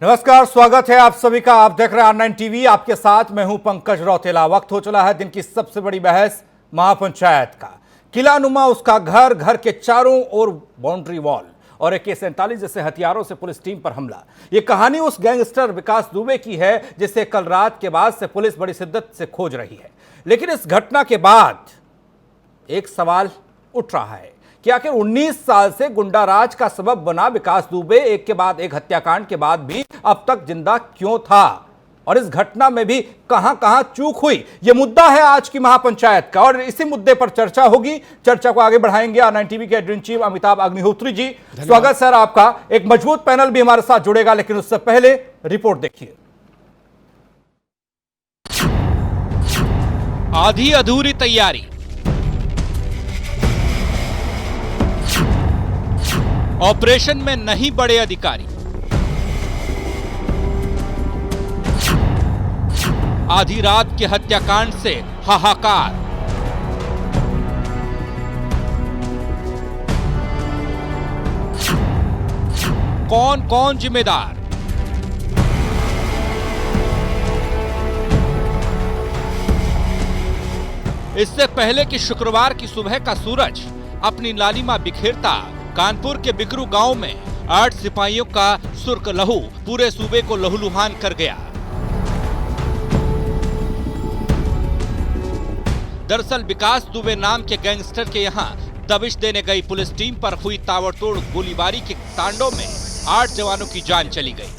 नमस्कार, स्वागत है आप सभी का। आप देख रहे हैं R9 टीवी। आपके साथ मैं हूं पंकज रौतेला। वक्त हो चला है दिन की सबसे बड़ी बहस महापंचायत का। किला नुमा उसका घर, घर के चारों ओर बाउंड्री वॉल और AK-47 जैसे हथियारों से पुलिस टीम पर हमला। यह कहानी उस गैंगस्टर विकास दुबे की है जिसे कल रात के बाद से पुलिस बड़ी शिद्दत से खोज रही है। लेकिन इस घटना के बाद एक सवाल उठ रहा है कि आखिर 19 साल से गुंडाराज का सबब बना विकास दुबे एक के बाद एक हत्याकांड के बाद भी अब तक जिंदा क्यों था, और इस घटना में भी कहां कहां चूक हुई। यह मुद्दा है आज की महापंचायत का और इसी मुद्दे पर चर्चा होगी। चर्चा को आगे बढ़ाएंगे R9 टीवी के editor in chief Amitabh Agnihotri ji. स्वागत सर आपका। एक मजबूत पैनल भी हमारे साथ जुड़ेगा, लेकिन उससे पहले रिपोर्ट देखिए। आधी अधूरी तैयारी, ऑपरेशन में नहीं बड़े अधिकारी, आधी रात के हत्याकांड से हाहाकार, कौन कौन जिम्मेदार। इससे पहले कि शुक्रवार की सुबह का सूरज अपनी लालिमा बिखेरता कानपुर के बिकरू गांव में 8 सिपाहियों का सुर्ख लहू पूरे सूबे को लहूलुहान कर गया। दरअसल विकास दुबे नाम के गैंगस्टर के यहां दबिश देने गई पुलिस टीम पर हुई ताबड़तोड़ गोलीबारी के तांडव में 8 जवानों की जान चली गई।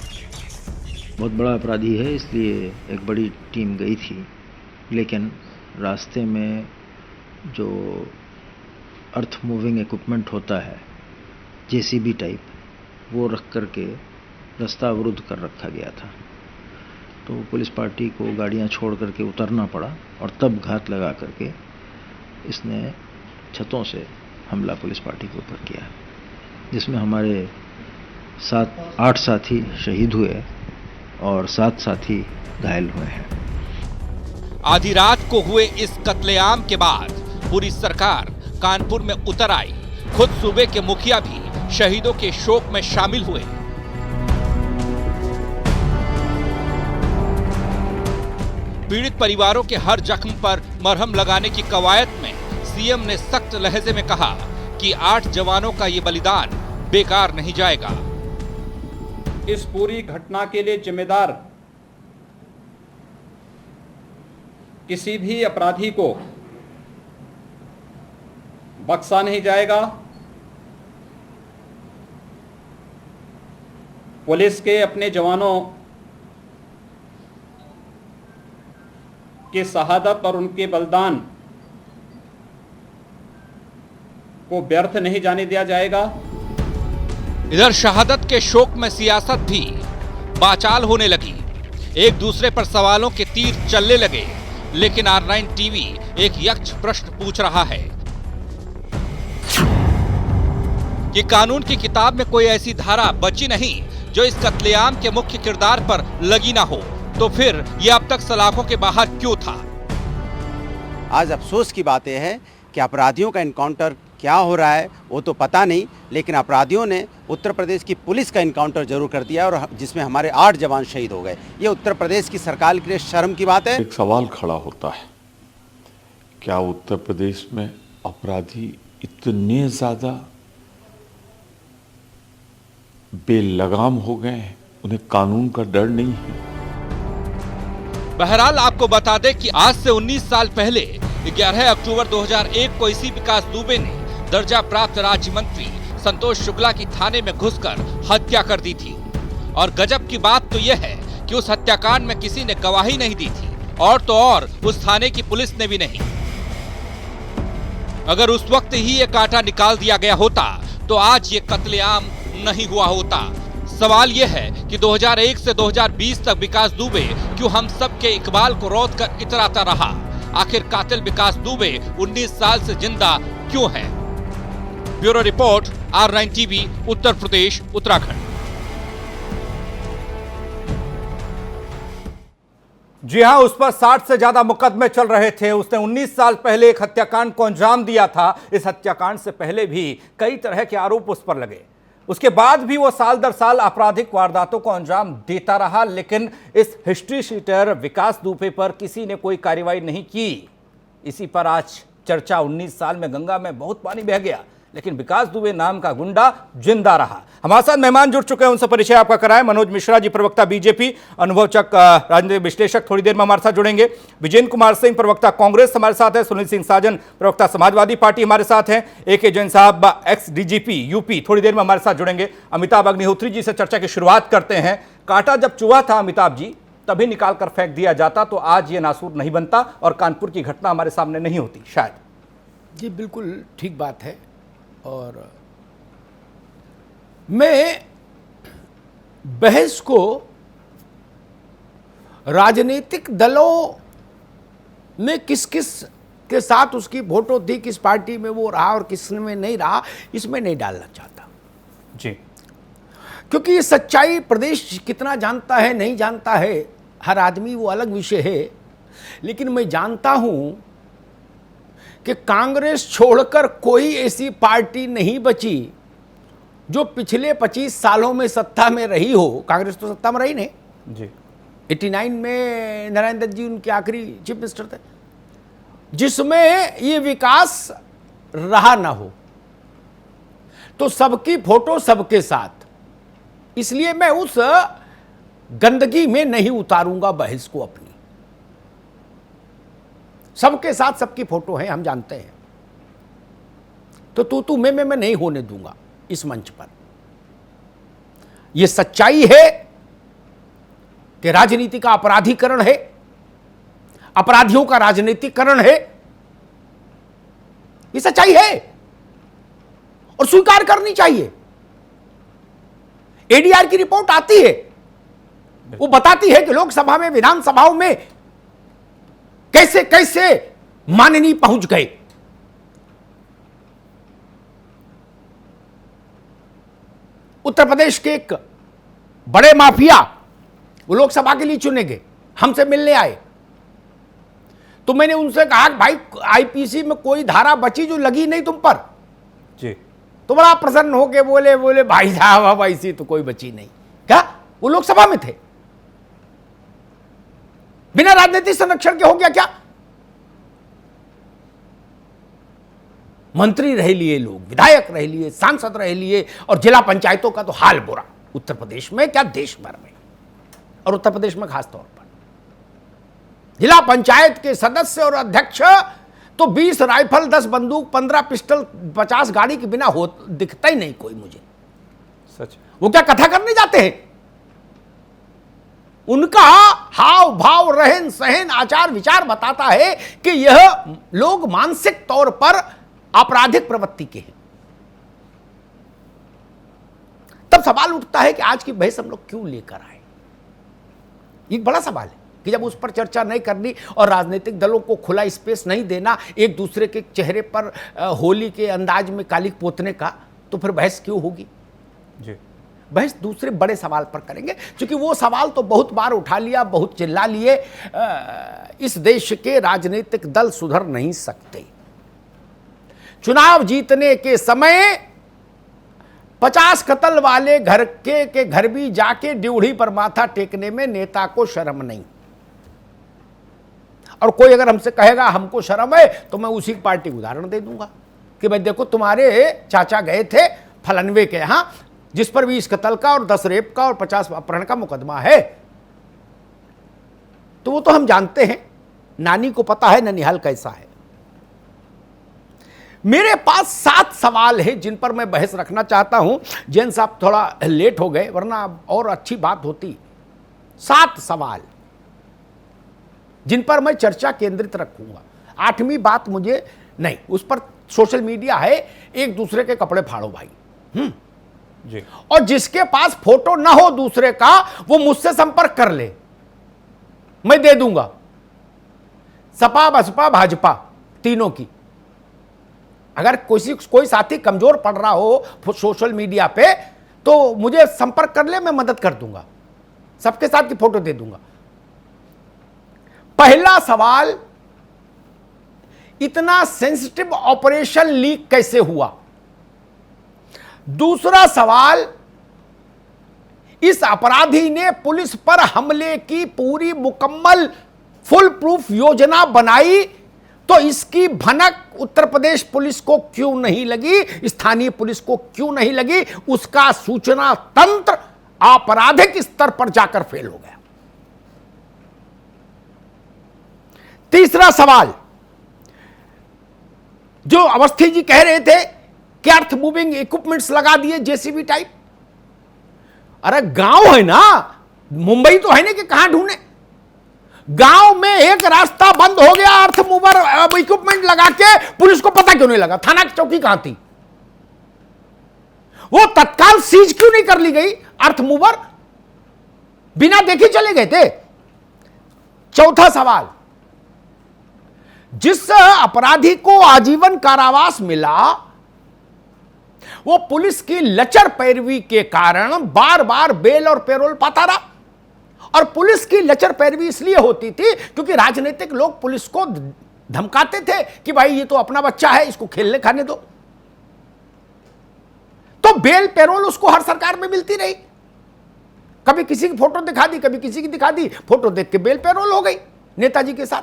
बहुत बड़ा अपराधी है, इसलिए एक बड़ी टीम गई थी, लेकिन रास्ते में जो अर्थ मूविंग इक्विपमेंट होता है, JCB टाइप, वो रख करके रास्ता अवरुद्ध कर रखा गया था। तो पुलिस पार्टी को गाड़ियां छोड़ करके उतरना पड़ा और तब घात लगा करके इसने छतों से हमला पुलिस पार्टी के ऊपर किया, जिसमें हमारे 8 साथी शहीद हुए और 7 साथी घायल हुए हैं। आधी रात को हुए इस कत्लेआम के बाद पूरी सरकार कानपुर में उतर आई। खुद सूबे के मुखिया भी शहीदों के शोक में शामिल हुए। पीड़ित परिवारों के हर जख्म पर मरहम लगाने की कवायद में CM ने सख्त लहजे में कहा कि 8 जवानों का ये बलिदान बेकार नहीं जाएगा। इस पूरी घटना के लिए जिम्मेदार किसी भी अपराधी को बख्शा नहीं जाएगा। पुलिस के अपने जवानों की शहादत और उनके बलिदान को व्यर्थ नहीं जाने दिया जाएगा। इधर शहादत के शोक में सियासत भी बाचाल होने लगी। एक दूसरे पर सवालों के तीर चलने लगे। लेकिन R9 टीवी एक यक्ष प्रश्न पूछ रहा है कि कानून की किताब में कोई ऐसी धारा बची नहीं जो इस कत्लेआम के मुख्य किरदार पर लगी ना हो, तो फिर यह अब तक सलाखों के बाहर क्यों था। आज अफसोस की बात यह है कि अपराधियों का इनकाउंटर क्या हो रहा है वो तो पता नहीं, लेकिन अपराधियों ने उत्तर प्रदेश की पुलिस का इनकाउंटर जरूर कर दिया और जिसमें हमारे 8 जवान शहीद हो गए। ये उत्तर प्रदेश की सरकार के लिए शर्म की बात है। एक सवाल खड़ा होता है, क्या उत्तर प्रदेश में अपराधी इतने ज्यादा बेलगाम हो गए हैं, उन्हें कानून का डर नहीं है। बहरहाल आपको बता दें कि आज से 19 साल पहले 11 अक्टूबर 2001 को इसी विकास दुबे ने दर्जा प्राप्त राज्य मंत्री संतोष शुक्ला की थाने में घुसकर हत्या कर दी थी। और गजब की बात तो यह है कि उस हत्याकांड में किसी ने गवाही नहीं दी थी, और तो और उस थाने की पुलिस ने भी नहीं। अगर उस वक्त ही ये कांटा निकाल दिया गया होता तो आज ये कत्लेआम नहीं हुआ होता। सवाल यह है कि 2001 से 2020 तक विकास दुबे क्यों हम सब के इकबाल को रौंद कर इतराता रहा। आखिर कातिल विकास दुबे 19 साल से जिंदा क्यों है। Bureau report, R9 TV, Uttar Pradesh, Uttarakhand. जी हां, उस पर 60 से ज्यादा मुकदमे चल रहे थे। उसने 19 साल पहले एक हत्याकांड को अंजाम दिया था। इस हत्याकांड से पहले भी कई तरह के आरोप उस पर लगे। उसके बाद भी वो साल दर साल आपराधिक वारदातों को अंजाम देता रहा, लेकिन इस हिस्ट्री शीटर विकास दुबे पर किसी ने कोई कार्रवाई नहीं की। इसी पर आज चर्चा। 19 साल में गंगा में बहुत पानी बह गया, लेकिन विकास दुबे नाम का गुंडा जिंदा रहा। हमारे साथ मेहमान जुड़ चुके हैं, उनसे परिचय आपका कराएं। मनोज मिश्रा जी, प्रवक्ता बीजेपी, अनुभवचक राजनीतिक विश्लेषक, थोड़ी देर में हमारे साथ जुड़ेंगे। विजेंद्र कुमार सिंह, प्रवक्ता कांग्रेस, हमारे साथ है। सुनील सिंह साजन, प्रवक्ता समाजवादी पार्टी, हमारे साथ हैं। AK जैन साहब, एक्स DGP यूपी, थोड़ी देर में हमारे साथ जुड़ेंगे। अमिताभ अग्निहोत्री जी से चर्चा की शुरुआत करते हैं। कांटा जब चुहा था अमिताभ जी, तभी निकाल कर फेंक दिया जाता तो आज ये नासूर नहीं बनता और कानपुर की घटना हमारे सामने नहीं होती शायद। जी बिल्कुल ठीक बात है। और मैं बहस को राजनीतिक दलों में किस किस के साथ उसकी फोटो थी, किस पार्टी में वो रहा और किस में नहीं रहा, इसमें नहीं डालना चाहता जी, क्योंकि ये सच्चाई प्रदेश कितना जानता है नहीं जानता है, हर आदमी वो अलग विषय है। लेकिन मैं जानता हूं कि कांग्रेस छोड़कर कोई ऐसी पार्टी नहीं बची जो पिछले 25 सालों में सत्ता में रही हो। कांग्रेस तो सत्ता में रही नहीं जी। 89 में नरेंद्र जी उनके आखिरी चीफ मिनिस्टर थे, जिसमें ये विकास रहा ना हो। तो सबकी फोटो सबके साथ, इसलिए मैं उस गंदगी में नहीं उतारूंगा बहस को अपनी। सबके साथ सबकी फोटो है, हम जानते हैं। तो तू मैं नहीं होने दूंगा इस मंच पर। यह सच्चाई है कि राजनीति का अपराधीकरण है, अपराधियों का राजनीतिकरण है। यह सच्चाई है और स्वीकार करनी चाहिए। ADR की रिपोर्ट आती है, वो बताती है कि लोकसभा में, विधानसभाओं में कैसे कैसे माननीय पहुंच गए। उत्तर प्रदेश के एक बड़े माफिया वो लोकसभा के लिए चुने गए, हमसे मिलने आए। तो मैंने उनसे कहा कि भाई IPC में कोई धारा बची जो लगी नहीं तुम पर जी। तो बड़ा प्रसन्न होके बोले भाई साहब अब ऐसी तो कोई बची नहीं। क्या वो लोकसभा में थे? बिना राजनीतिक संरक्षण के हो गया क्या? मंत्री रह लिए लोग, विधायक रह लिए, सांसद रह लिए, और जिला पंचायतों का तो हाल बुरा उत्तर प्रदेश में, क्या देश भर में, और उत्तर प्रदेश में खास तौर पर जिला पंचायत के सदस्य और अध्यक्ष तो 20 राइफल, 10 बंदूक, 15 पिस्टल, 50 गाड़ी के बिना हो दिखता ही नहीं कोई मुझे। सच। वो क्या कथा करने जाते हैं? उनका हाव भाव, रहन सहन, आचार विचार बताता है कि यह लोग मानसिक तौर पर आपराधिक प्रवृत्ति के हैं। तब सवाल उठता है कि आज की बहस हम लोग क्यों लेकर आए। एक बड़ा सवाल है कि जब उस पर चर्चा नहीं करनी और राजनीतिक दलों को खुला स्पेस नहीं देना एक दूसरे के चेहरे पर होली के अंदाज में कालिक पोतने का, तो फिर बहस क्यों होगी? जी। बहस दूसरे बड़े सवाल पर करेंगे, क्योंकि वो सवाल तो बहुत बार उठा लिया, बहुत चिल्ला लिए। इस देश के राजनीतिक दल सुधर नहीं सकते। चुनाव जीतने के समय 50 कत्ल वाले घर के घर भी जाके ड्यूढ़ी पर माथा टेकने में नेता को शर्म नहीं। और कोई अगर हमसे कहेगा हमको शर्म है, तो मैं उसी पार्टी का उदाहरण दे दूंगा कि भाई देखो तुम्हारे चाचा गए थे फलनवे के यहां, जिस पर 20 कत्ल का और 10 रेप का और 50 अपहरण का मुकदमा है। तो वो तो हम जानते हैं, नानी को पता है ननिहाल कैसा है। मेरे पास 7 सवाल है जिन पर मैं बहस रखना चाहता हूं। जैन साहब थोड़ा लेट हो गए, वरना और अच्छी बात होती। 7 सवाल जिन पर मैं चर्चा केंद्रित रखूंगा। 8वीं बात मुझे नहीं, उस पर सोशल मीडिया है, एक दूसरे के कपड़े फाड़ो भाई। जी। और जिसके पास फोटो ना हो दूसरे का, वो मुझसे संपर्क कर ले, मैं दे दूंगा। सपा, बसपा, भाजपा तीनों की। अगर कोई साथी कमजोर पड़ रहा हो सोशल मीडिया पे, तो मुझे संपर्क कर ले, मैं मदद कर दूंगा, सबके साथ की फोटो दे दूंगा। पहला सवाल, इतना सेंसिटिव ऑपरेशन लीक कैसे हुआ? दूसरा सवाल, इस अपराधी ने पुलिस पर हमले की पूरी मुकम्मल फुल प्रूफ योजना बनाई, तो इसकी भनक उत्तर प्रदेश पुलिस को क्यों नहीं लगी, स्थानीय पुलिस को क्यों नहीं लगी? उसका सूचना तंत्र आपराधिक स्तर पर जाकर फेल हो गया। तीसरा सवाल, जो अवस्थी जी कह रहे थे कि अर्थ मूविंग इक्विपमेंट्स लगा दिए जेसीबी टाइप, अरे गांव है ना, मुंबई तो है ना कि कहां ढूंढे? गांव में एक रास्ता बंद हो गया, अर्थ मूवर इक्विपमेंट लगा के, पुलिस को पता क्यों नहीं लगा? थाना की चौकी कहां थी? वो तत्काल सीज क्यों नहीं कर ली गई? अर्थ मूवर बिना देखे चले गए थे। चौथा सवाल, जिस अपराधी को आजीवन कारावास मिला, वो पुलिस की लचर पैरवी के कारण बार बार बेल और पैरोल पाता रहा। और पुलिस की लचर पैरवी इसलिए होती थी क्योंकि राजनीतिक लोग पुलिस को धमकाते थे कि भाई ये तो अपना बच्चा है, इसको खेलने खाने दो। तो बेल पैरोल उसको हर सरकार में मिलती रही। कभी किसी की फोटो दिखा दी, कभी किसी की दिखा दी, फोटो देख के बेल पैरोल हो गई नेताजी के साथ।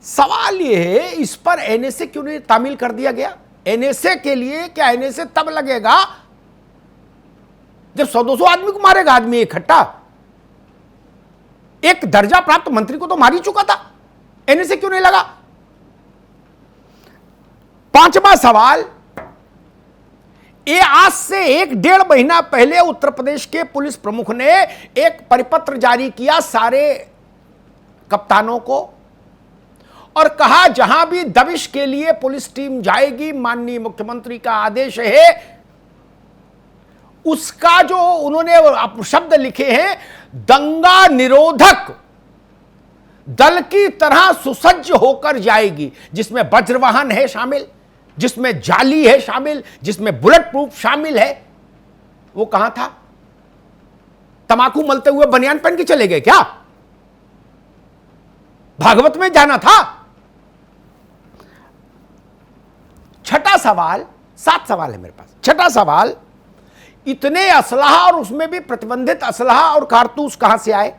सवाल यह है, इस पर एनएसए क्यों नहीं तामील कर दिया गया? एनएसए के लिए क्या एनएसए तब लगेगा जब 100-200 आदमी को मारेगा आदमी इकट्ठा? एक दर्जा प्राप्त मंत्री को तो मार ही चुका था, एनएसए क्यों नहीं लगा? पांचवा सवाल, ये आज से 1-1.5 महीना पहले उत्तर प्रदेश के पुलिस प्रमुख ने एक परिपत्र जारी किया सारे कप्तानों को और कहा जहां भी दबिश के लिए पुलिस टीम जाएगी, माननीय मुख्यमंत्री का आदेश है, उसका जो उन्होंने शब्द लिखे हैं, दंगा निरोधक दल की तरह सुसज्ज होकर जाएगी, जिसमें वज्रवाहन है शामिल, जिसमें जाली है शामिल, जिसमें बुलेट प्रूफ शामिल है। वो कहां था? तमाकू मलते हुए बनियान पहन के चले गए क्या? भागवत में जाना था। छठा सवाल, 7 सवाल है मेरे पास। छठा सवाल, इतने असलहा और उसमें भी प्रतिबंधित असलहा और कारतूस कहां से आए?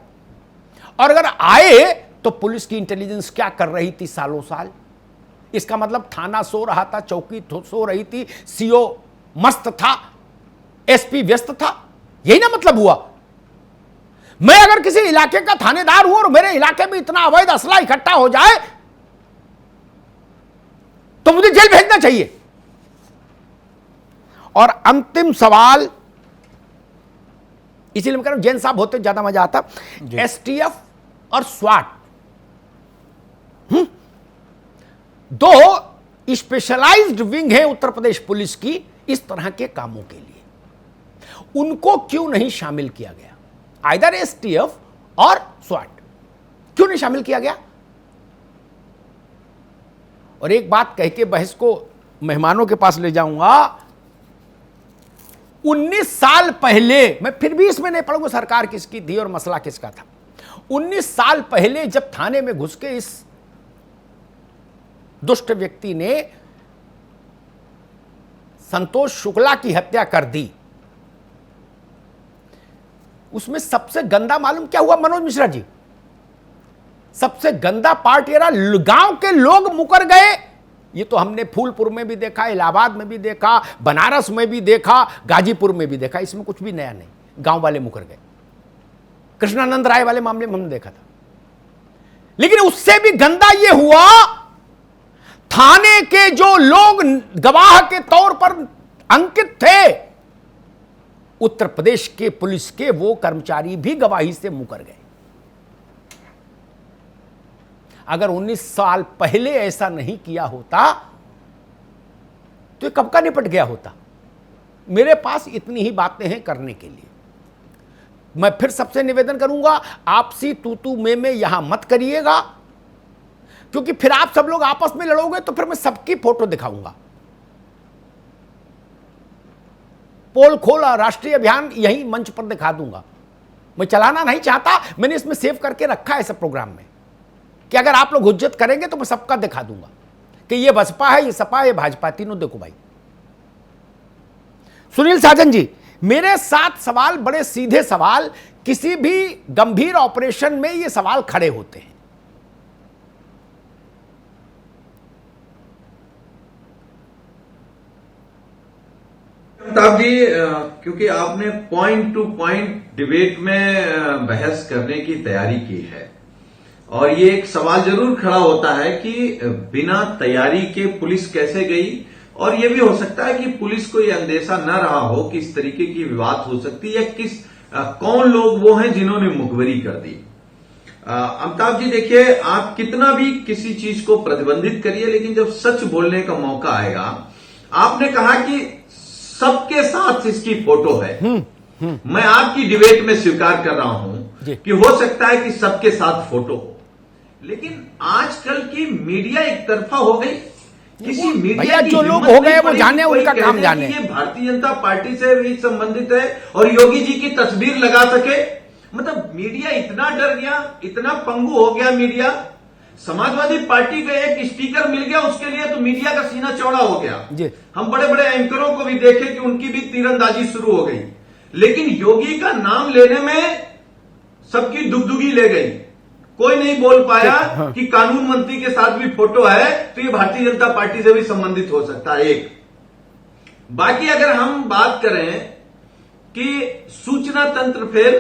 और अगर आए तो पुलिस की इंटेलिजेंस क्या कर रही थी सालों साल? इसका मतलब थाना सो रहा था, चौकी सो रही थी, सीओ मस्त था, एसपी व्यस्त था, यही ना मतलब हुआ? मैं अगर किसी इलाके का थानेदार हूं और मेरे इलाके में इतना अवैध असला इकट्ठा हो जाए तो मुझे जेल भेजना चाहिए। और अंतिम सवाल, इसीलिए मैं कह रहा हूं जैन साहब होते ज्यादा मजा आता। एसटीएफ और स्वाट दो स्पेशलाइज्ड विंग है उत्तर प्रदेश पुलिस की इस तरह के कामों के लिए, उनको क्यों नहीं शामिल किया गया? आइदर एसटीएफ और स्वाट क्यों नहीं शामिल किया गया? और एक बात कह के बहस को मेहमानों के पास ले जाऊंगा। 19 साल पहले, मैं फिर भी इसमें नहीं पढ़ूंगा सरकार किसकी थी और मसला किसका था। 19 साल पहले जब थाने में घुस के इस दुष्ट व्यक्ति ने संतोष शुक्ला की हत्या कर दी, उसमें सबसे गंदा मालूम क्या हुआ मनोज मिश्रा जी? सबसे गंदा पार्ट ये रहा, गांव के लोग मुकर गए। ये तो हमने फूलपुर में भी देखा, इलाहाबाद में भी देखा, बनारस में भी देखा, गाजीपुर में भी देखा। इसमें कुछ भी नया नहीं, गांव वाले मुकर गए। कृष्णानंद राय वाले मामले में हमने देखा था। लेकिन उससे भी गंदा ये हुआ, थाने के जो लोग गवाह के तौर पर अंकित थे, उत्तर प्रदेश के पुलिस के वो कर्मचारी भी गवाही से मुकर गए। अगर 19 साल पहले ऐसा नहीं किया होता तो ये कब का निपट गया होता। मेरे पास इतनी ही बातें हैं करने के लिए। मैं फिर सबसे निवेदन करूंगा, आपसी तू में यहां मत करिएगा, क्योंकि फिर आप सब लोग आपस में लड़ोगे तो फिर मैं सबकी फोटो दिखाऊंगा। पोल खोल राष्ट्रीय अभियान यही मंच पर दिखा दूंगा। मैं चलाना नहीं चाहता, मैंने इसमें सेव करके रखा है सब प्रोग्राम में कि अगर आप लोग हुज्जत करेंगे तो मैं सबका दिखा दूंगा कि ये बसपा है, ये सपा है, ये भाजपा, तीनों देखो भाई। सुनील साजन जी, मेरे 7 सवाल बड़े सीधे सवाल, किसी भी गंभीर ऑपरेशन में ये सवाल खड़े होते हैं। अमिताभ जी, क्योंकि आपने पॉइंट टू पॉइंट डिबेट में बहस करने की तैयारी की है और ये एक सवाल जरूर खड़ा होता है कि बिना तैयारी के पुलिस कैसे गई, और ये भी हो सकता है कि पुलिस को ये अंदेशा न रहा हो कि इस तरीके की विवाद हो सकती है, कौन लोग वो हैं जिन्होंने मुखबरी कर दी। अमिताभ जी देखिए, आप कितना भी किसी चीज को प्रतिबंधित करिए, लेकिन जब सच बोलने का मौका आएगा, आपने कहा कि सबके साथ इसकी फोटो है। मैं आपकी डिबेट में स्वीकार कर रहा हूं कि हो सकता है कि सबके साथ फोटो हो, लेकिन आजकल की मीडिया एक तरफा हो गई। किसी मीडिया की जो लोग हो गए वो जाने, उनका काम जाने। ये भारतीय जनता पार्टी से भी संबंधित है और योगी जी की तस्वीर लगा सके, मतलब मीडिया इतना डर गया, इतना पंगु हो गया मीडिया। समाजवादी पार्टी का एक स्पीकर मिल गया, उसके लिए तो मीडिया का सीना चौड़ा हो गया। हम बड़े बड़े एंकरों को भी देखे कि उनकी भी तीरंदाजी शुरू हो गई, लेकिन योगी का नाम लेने में सबकी दुगदुगी ले गई। कोई नहीं बोल पाया कि कानून मंत्री के साथ भी फोटो है, तो ये भारतीय जनता पार्टी से भी संबंधित हो सकता है। एक बाकी अगर हम बात करें कि सूचना तंत्र फेल,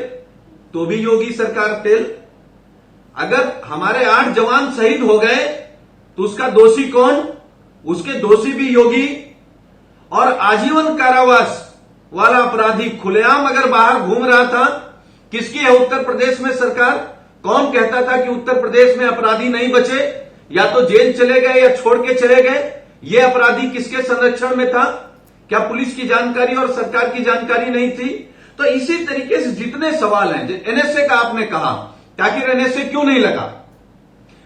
तो भी योगी सरकार फेल। अगर हमारे 8 जवान शहीद हो गए तो उसका दोषी कौन? उसके दोषी भी योगी। और आजीवन कारावास वाला अपराधी खुलेआम अगर बाहर घूम रहा था, किसकी है उत्तर प्रदेश में सरकार? कौन कहता था कि उत्तर प्रदेश में अपराधी नहीं बचे, या तो जेल चले गए या छोड़ के चले गए? ये अपराधी किसके संरक्षण में था? क्या पुलिस की जानकारी और सरकार की जानकारी नहीं थी? तो इसी तरीके से जितने सवाल हैं, एनएसए का आपने कहा कि आखिर एनएसए क्यों नहीं लगा,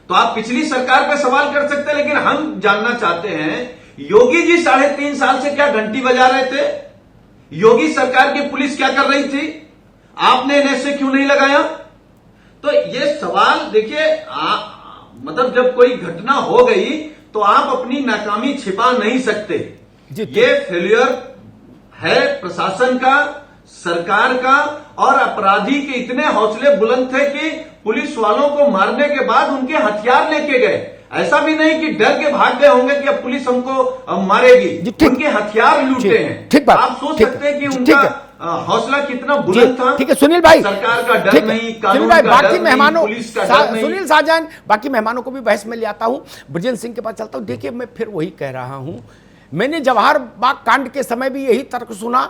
तो आप पिछली सरकार पे सवाल कर सकते हैं, लेकिन हम जानना चाहते हैं योगी जी 3.5 साल से क्या घंटी बजा रहे थे? योगी सरकार की पुलिस क्या कर रही थी? आपने एनएसए क्यों नहीं लगाया? तो ये सवाल देखिए, मतलब जब कोई घटना हो गई तो आप अपनी नाकामी छिपा नहीं सकते। ये फेलियर है प्रशासन का, सरकार का, और अपराधी के इतने हौसले बुलंद थे कि पुलिस वालों को मारने के बाद उनके हथियार लेके गए। ऐसा भी नहीं कि डर के भाग गए होंगे कि अब पुलिस हमको मारेगी, उनके हथियार लूटे हैं। आप सोच सकते हैं कि उनका हौसला कितना बुलंद था। ठीक है सुनील भाई, सरकार का डर नहीं, कानून भाई, का बाकी डर मेहमानों, नहीं, पुलिस का डर नहीं। सुनील साजन, बाकी मेहमानों को भी बहस में ले आता हूं, ब्रजेंद्र सिंह के पास चलता हूं। देखिए, मैं फिर वही कह रहा हूं, मैंने जवाहर बाग कांड के समय भी यही तर्क सुना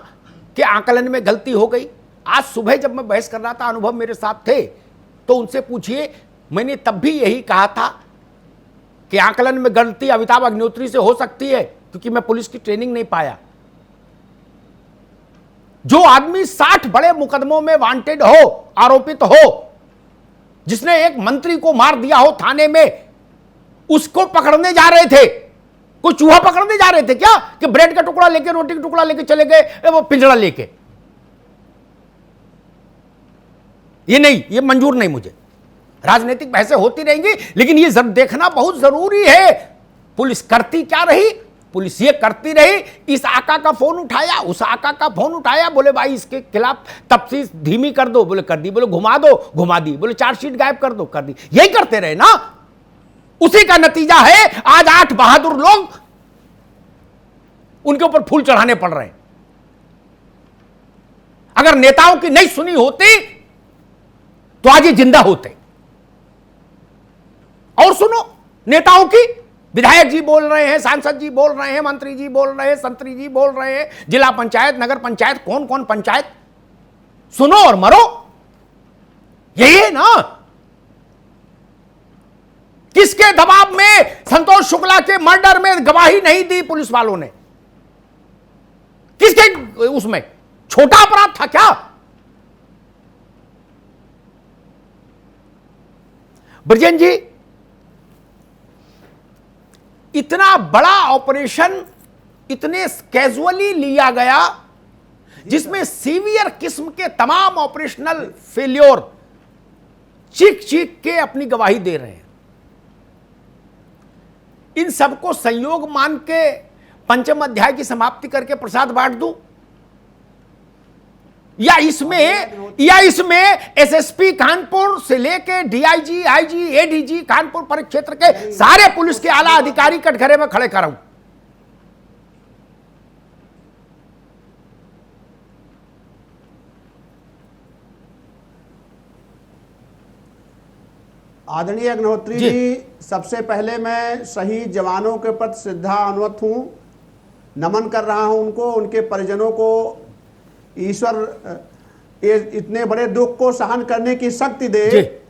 कि आकलन में गलती हो गई। आज सुबह जब मैं बहस कर रहा था, अनुभव मेरे साथ थे, तो उनसे पूछिए, मैंने तब भी यही कहा था कि आकलन में गलती अमिताभ अग्निहोत्री से हो सकती है, क्योंकि मैं पुलिस की ट्रेनिंग नहीं पाया। जो आदमी 60 बड़े मुकदमों में वांटेड हो, आरोपित हो, जिसने एक मंत्री को मार दिया हो थाने में, उसको पकड़ने जा रहे थे। कोई चूहा पकड़ने जा रहे थे क्या कि ब्रेड का टुकड़ा लेके, रोटी का टुकड़ा लेके चले गए वो पिंजड़ा लेके? ये नहीं, ये मंजूर नहीं मुझे। राजनीतिक बहसें होती रहेंगी, लेकिन ये देखना बहुत जरूरी है पुलिस करती क्या रही। पुलिस ये करती रही, इस आका का फोन उठाया, उस आका का फोन उठाया, बोले भाई इसके खिलाफ तफ्तीश धीमी कर दो, बोले कर दी, बोले घुमा दो, घुमा दी, बोले चार्जशीट गायब कर दो, कर दी। यही करते रहे ना। उसी का नतीजा है आज 8 बहादुर लोग उनके ऊपर फूल चढ़ाने पड़ रहे हैं। अगर नेताओं की नहीं सुनी होती तो आज ये जिंदा होते। और सुनो नेताओं की, विधायक जी बोल रहे हैं, सांसद जी बोल रहे हैं, मंत्री जी बोल रहे हैं, संतरी जी बोल रहे हैं, जिला पंचायत, नगर पंचायत, कौन कौन पंचायत, सुनो और मरो। यही है ना। किसके दबाव में संतोष शुक्ला के मर्डर में गवाही नहीं दी पुलिस वालों ने? किसके उसमें छोटा अपराध था क्या? ब्रजेंद्र जी, इतना बड़ा ऑपरेशन इतने कैजुअली लिया गया, जिसमें सीवियर किस्म के तमाम ऑपरेशनल फेल्योर चीख चीख के अपनी गवाही दे रहे हैं। इन सबको संयोग मान के पंचम अध्याय की समाप्ति करके प्रसाद बांट दूं? या इसमें एसएसपी कानपुर से लेके डीआईजी, आईजी, एडीजी कानपुर परिक्षेत्र के सारे पुलिस के आला अधिकारी कटघरे में खड़े कराऊं। आदरणीय अग्निहोत्री जी, सबसे पहले मैं शहीद जवानों के प्रति श्रद्धान्वित हूं, नमन कर रहा हूं उनको, उनके परिजनों को ईश्वर ये इतने बड़े दुख को सहन करने की शक्ति दे।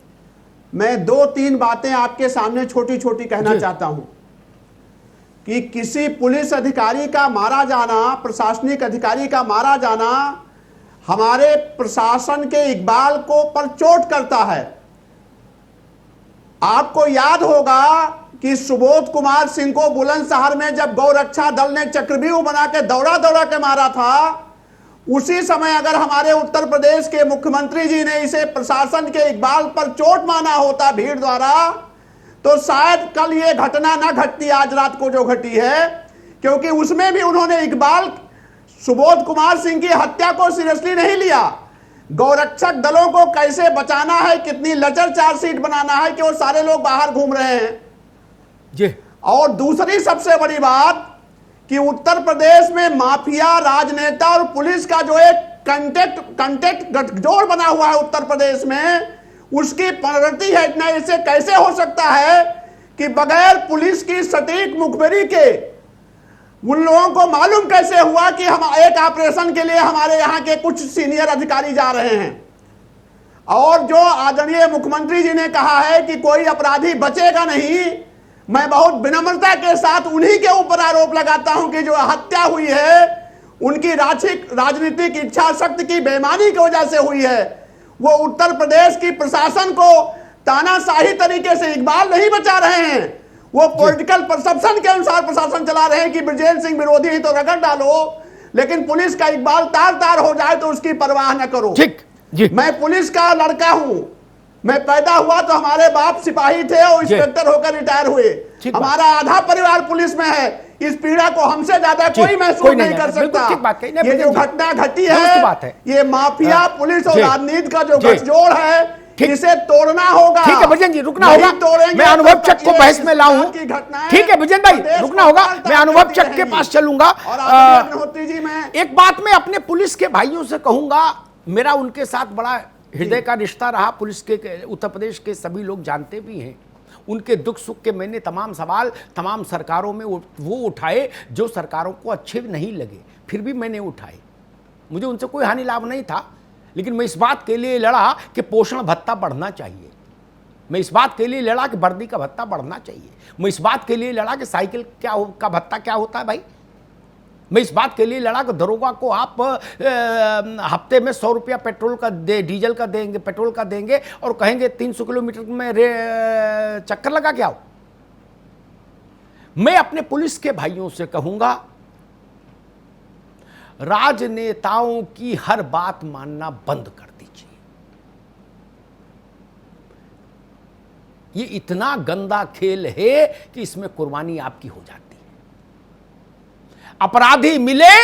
मैं 2-3 बातें आपके सामने छोटी छोटी कहना चाहता हूं कि किसी पुलिस अधिकारी का मारा जाना, प्रशासनिक अधिकारी का मारा जाना हमारे प्रशासन के इकबाल को पर चोट करता है। आपको याद होगा कि सुबोध कुमार सिंह को बुलंदशहर में जब गौरक्षा दल ने चक्रव्यूह बना के दौड़ा के मारा था, उसी समय अगर हमारे उत्तर प्रदेश के मुख्यमंत्री जी ने इसे प्रशासन के इकबाल पर चोट माना होता भीड़ द्वारा, तो शायद कल ये घटना ना घटती आज रात को जो घटी है, क्योंकि उसमें भी उन्होंने इकबाल सुबोध कुमार सिंह की हत्या को सीरियसली नहीं लिया। गौरक्षक दलों को कैसे बचाना है, कितनी लचर चार्जशीट बनाना है कि वो सारे लोग बाहर घूम रहे हैं जी। और दूसरी सबसे बड़ी बात कि उत्तर प्रदेश में माफिया, राजनेता और पुलिस का जो एक कंटेक्ट गठजोड़ बना हुआ है उत्तर प्रदेश में, उसकी प्रवृत्ति है। इतना ऐसे कैसे हो सकता है कि बगैर पुलिस की सटीक मुखबिरी के उन लोगों को मालूम कैसे हुआ कि हम एक ऑपरेशन के लिए हमारे यहाँ के कुछ सीनियर अधिकारी जा रहे हैं। और जो आदरणीय मुख्यमंत्री जी ने कहा है कि कोई अपराधी बचेगा नहीं, मैं बहुत विनम्रता के साथ उन्हीं के ऊपर आरोप लगाता हूं कि जो हत्या हुई है उनकी राजनीतिक इच्छा शक्ति की बेईमानी की वजह से हुई है। वो उत्तर प्रदेश की प्रशासन को तानाशाही तरीके से इकबाल नहीं बचा रहे हैं, वो पॉलिटिकल परसेप्शन के अनुसार प्रशासन चला रहे हैं कि ब्रजेंद्र सिंह विरोधी ही तो रगड़ डालो, लेकिन पुलिस का इकबाल तार तार हो जाए तो उसकी परवाह न करो। ठीक जी। मैं पुलिस का लड़का हूं, मैं पैदा हुआ तो हमारे बाप सिपाही थे और इंस्पेक्टर होकर रिटायर हुए। हमारा आधा परिवार पुलिस में है। इस पीड़ा को हमसे ज्यादा कोई महसूस नहीं कर सकता। ये जो घटना घटी है, ये माफिया, पुलिस और राजनीति का जो गठजोड़ है, इसे तोड़ना होगा। ठीक है विजन जी, रुकना होगा। मैं अनुभव चक को बहस में लाऊं। ठीक है विजन भाई, रुकना होगा। मैं अनुभव चक के पास चलूंगा। जी, मैं एक बात मैं अपने पुलिस के भाइयों से कहूंगा, मेरा उनके साथ बड़ा हृदय का रिश्ता रहा। पुलिस के उत्तर प्रदेश के सभी लोग जानते भी हैं। उनके दुख सुख के मैंने तमाम सवाल तमाम सरकारों में वो उठाए जो सरकारों को अच्छे नहीं लगे, फिर भी मैंने उठाए। मुझे उनसे कोई हानि लाभ नहीं था, लेकिन मैं इस बात के लिए लड़ा कि पोषण भत्ता बढ़ना चाहिए। मैं इस बात के लिए लड़ा कि वर्दी का भत्ता बढ़ना चाहिए। मैं इस बात के लिए लड़ा कि साइकिल का भत्ता क्या होता है भाई। मैं इस बात के लिए लड़ा कि दरोगा को आप हफ्ते में 100 रुपया पेट्रोल का डीजल का देंगे, पेट्रोल का देंगे और कहेंगे 300 किलोमीटर में चक्कर लगा के आओ। मैं अपने पुलिस के भाइयों से कहूंगा, राजनेताओं की हर बात मानना बंद कर दीजिए। ये इतना गंदा खेल है कि इसमें कुर्बानी आपकी हो जाती है। अपराधी मिले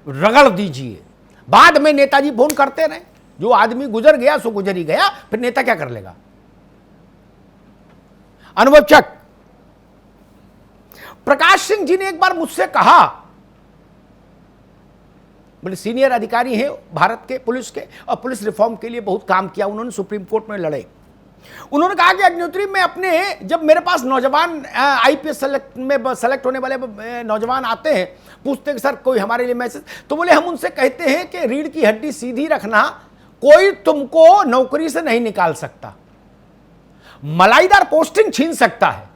रगड़ दीजिए। बाद में नेताजी फोन करते रहे, जो आदमी गुजर गया सो गुजर ही गया, फिर नेता क्या कर लेगा। अनुभव चक, प्रकाश सिंह जी ने एक बार मुझसे कहा, बड़े सीनियर अधिकारी हैं भारत के पुलिस के और पुलिस रिफॉर्म के लिए बहुत काम किया उन्होंने, सुप्रीम कोर्ट में लड़े। उन्होंने कहा कि अग्निहोत्री में अपने, जब मेरे पास नौजवान आईपीएस सेलेक्ट होने वाले नौजवान आते हैं, पूछते हैं कि सर कोई हमारे लिए मैसेज, तो बोले हम उनसे कहते हैं कि रीढ़ की हड्डी सीधी रखना, कोई तुमको नौकरी से नहीं निकाल सकता। मलाईदार पोस्टिंग छीन सकता है,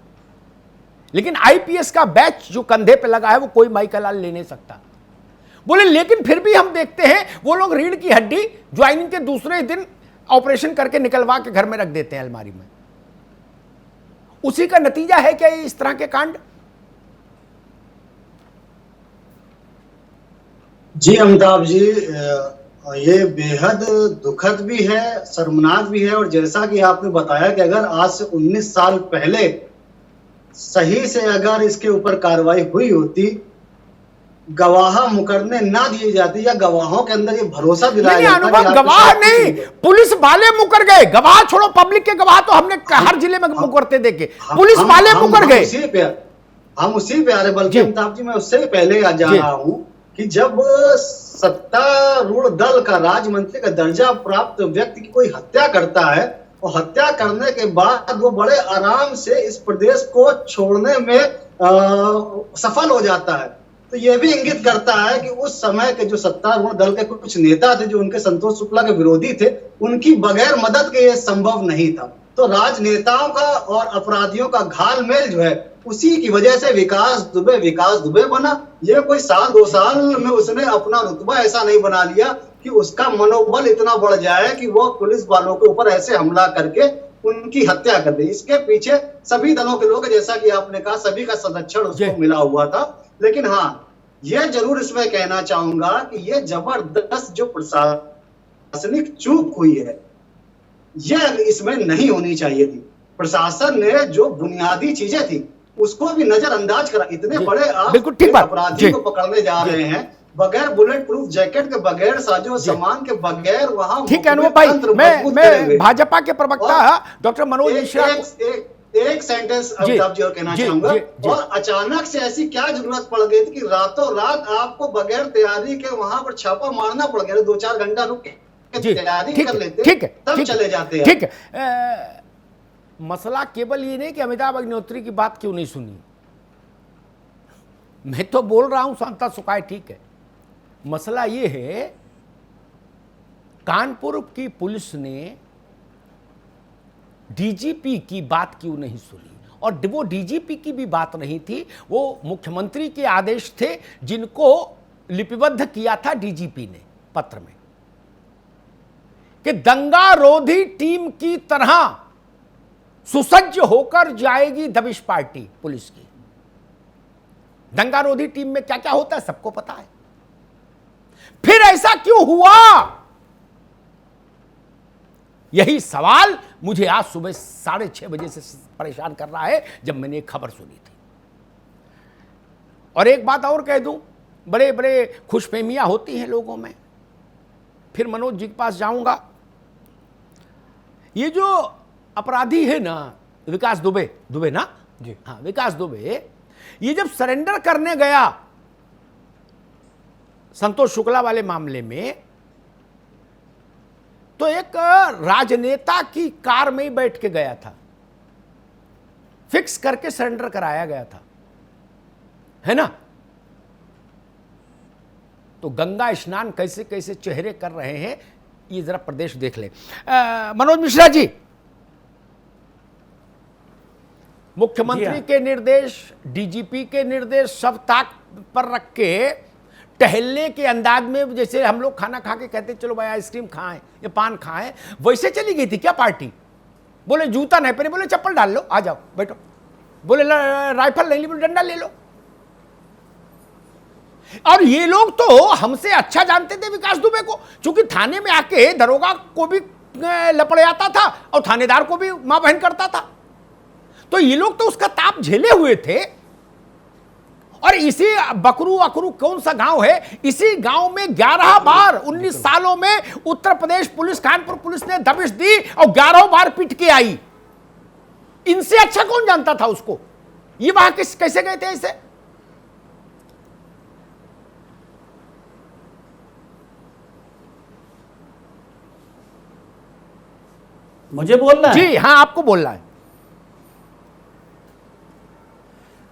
लेकिन आईपीएस का बैच जो कंधे पे लगा है वो कोई माई का लाल ले नहीं सकता। बोले लेकिन फिर भी हम देखते हैं वो लोग रीढ़ की हड्डी ज्वाइनिंग के दूसरे दिन ऑपरेशन करके निकलवा के घर में रख देते हैं अलमारी में। उसी का नतीजा है क्या इस तरह के कांड? जी अमिताभ जी, ये बेहद दुखद भी है, शर्मनाक भी है। और जैसा कि आपने बताया कि अगर आज से 19 साल पहले सही से अगर इसके ऊपर कार्रवाई हुई होती गवाह मुकरने ना दिए जाते या गवाहों के अंदर ये भरोसा दिलाया नहीं, जाता अनुभव कि आपके गवाह साथ कुछ नहीं, पुलिस वाले मुकर गए। गवाह छोड़ो, पब्लिक के गवाह तो हमने हर जिले में मुकरते देखे, पुलिस वाले मुकर गए। हम उसी पे आ रहे, बल्कि अमिताभ जी मैं उससे भी पहले जा रहा हूं कि जब सत्तारूढ़ दल का राज्य मंत्री का दर्जा प्राप्त व्यक्ति की कोई हत्या करता है और हत्या करने के बाद वो बड़े आराम से इस प्रदेश को छोड़ने में सफल हो जाता है, तो ये भी इंगित करता है कि उस समय के जो सत्तारूढ़ दल के कुछ नेता थे जो उनके संतोष शुक्ला के विरोधी थे, उनकी बगैर मदद के ये संभव नहीं था। तो राजनेताओं का और अपराधियों का घालमेल जो है, उसी की वजह से विकास दुबे बना। ये कोई साल 2 साल में उसने अपना रुतबा ऐसा नहीं बना लिया कि उसका मनोबल इतना बढ़ जाए कि वो पुलिस वालों के ऊपर ऐसे हमला करके उनकी हत्या कर दे। इसके पीछे सभी दलों के लोग, जैसा कि आपने कहा, सभी का संरक्षण उसको मिला हुआ था। लेकिन हाँ, ये जरूर इसमें कहना चाहूंगा कि ये जबरदस्त जो प्रशासनिक चूक हुई है, ये इसमें नहीं होनी चाहिए थी। प्रशासन ने जो बुनियादी चीजें थी उसको भी नजरअंदाज करा। इतने बड़े आप अपराधी को पकड़ने जा रहे हैं बगैर बुलेट प्रूफ जैकेट के, बगैर साजो सामान के, बगैर वहां। ठीक है अनुभव भाई, मैं भाजपा के प्रवक्ता डॉक्टर मनोज मिश्रा एक सेंटेंस अमिताभ जी और कहना चाहूंगा। और अचानक से ऐसी क्या जरूरत पड़ गई थी कि रातों रात आपको बगैर तैयारी के वहां पर छापा मारना पड़ गया? 2-4 घंटा रुक के तैयारी कर लेते, ठीक है, तब चले जाते हैं। ठीक है, मसला केवल ये नहीं कि अमिताभ अग्निहोत्री की बात क्यों नहीं सुनी। मैं तो बोल रहा हूं शांता सुखाए, ठीक है। मसला ये है, कानपुर की पुलिस ने डीजीपी की बात क्यों नहीं सुनी? और वो डीजीपी की भी बात नहीं थी, वो मुख्यमंत्री के आदेश थे जिनको लिपिबद्ध किया था डीजीपी ने पत्र में कि दंगा रोधी टीम की तरह सुसज्ज होकर जाएगी दबिश पार्टी पुलिस की। दंगा रोधी टीम में क्या क्या होता है सबको पता है। फिर ऐसा क्यों हुआ? यही सवाल मुझे आज सुबह 6:30 बजे से परेशान कर रहा है जब मैंने एक खबर सुनी थी। और एक बात और कह दूं, बड़े बड़े खुशफहमियां होती हैं लोगों में। फिर मनोज जी के पास जाऊंगा। ये जो अपराधी है ना, विकास दुबे ना जी, हाँ विकास दुबे, ये जब सरेंडर करने गया संतोष शुक्ला वाले मामले में, तो एक राजनेता की कार में ही बैठ के गया था, फिक्स करके सरेंडर कराया गया था, है ना। तो गंगा स्नान कैसे कैसे चेहरे कर रहे हैं, ये जरा प्रदेश देख ले। मनोज मिश्रा जी, मुख्यमंत्री के निर्देश, डीजीपी के निर्देश सब ताक पर रख के टहलने के अंदाज में, जैसे हम लोग खाना खा के कहते चलो भाई आइसक्रीम खाएं या पान खाएं, वैसे चली गई थी क्या पार्टी? बोले जूता नहीं पहने, बोले चप्पल डाल लो, आ जाओ बैठो, बोले राइफल नहीं ली, बोले डंडा ले लो। और ये लोग तो हमसे अच्छा जानते थे विकास दुबे को, क्योंकि थाने में आके दरोगा को भी लपड़ आता था और थानेदार को भी मां बहन करता था। तो ये लोग तो उसका ताप झेले हुए थे। और इसी बकरू अकरू कौन सा गांव है, इसी गांव में 11 बार 19 सालों में उत्तर प्रदेश पुलिस, कानपुर पुलिस ने दबिश दी और 11 बार पिट के आई। इनसे अच्छा कौन जानता था उसको? ये वहां कैसे गए थे ऐसे? मुझे बोलना है? जी हाँ, आपको बोलना है।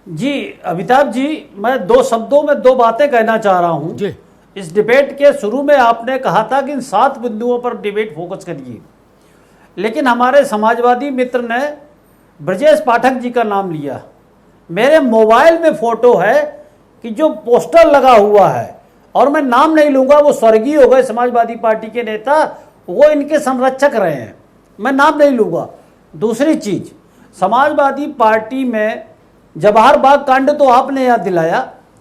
जी अमिताभ जी, मैं 2 शब्दों में 2 बातें कहना चाह रहा हूं जी। इस डिबेट के शुरू में आपने कहा था कि इन 7 बिंदुओं पर डिबेट फोकस करिए, लेकिन हमारे समाजवादी मित्र ने ब्रजेश पाठक जी का नाम लिया। मेरे मोबाइल में फोटो है कि जो पोस्टर लगा हुआ है, और मैं नाम नहीं लूंगा, वो स्वर्गीय हो गए समाजवादी पार्टी के नेता, वो इनके संरक्षक रहे हैं, मैं नाम नहीं लूंगा। दूसरी चीज, समाजवादी पार्टी में जवाहर बाग कांड तो आपने याद दिलाया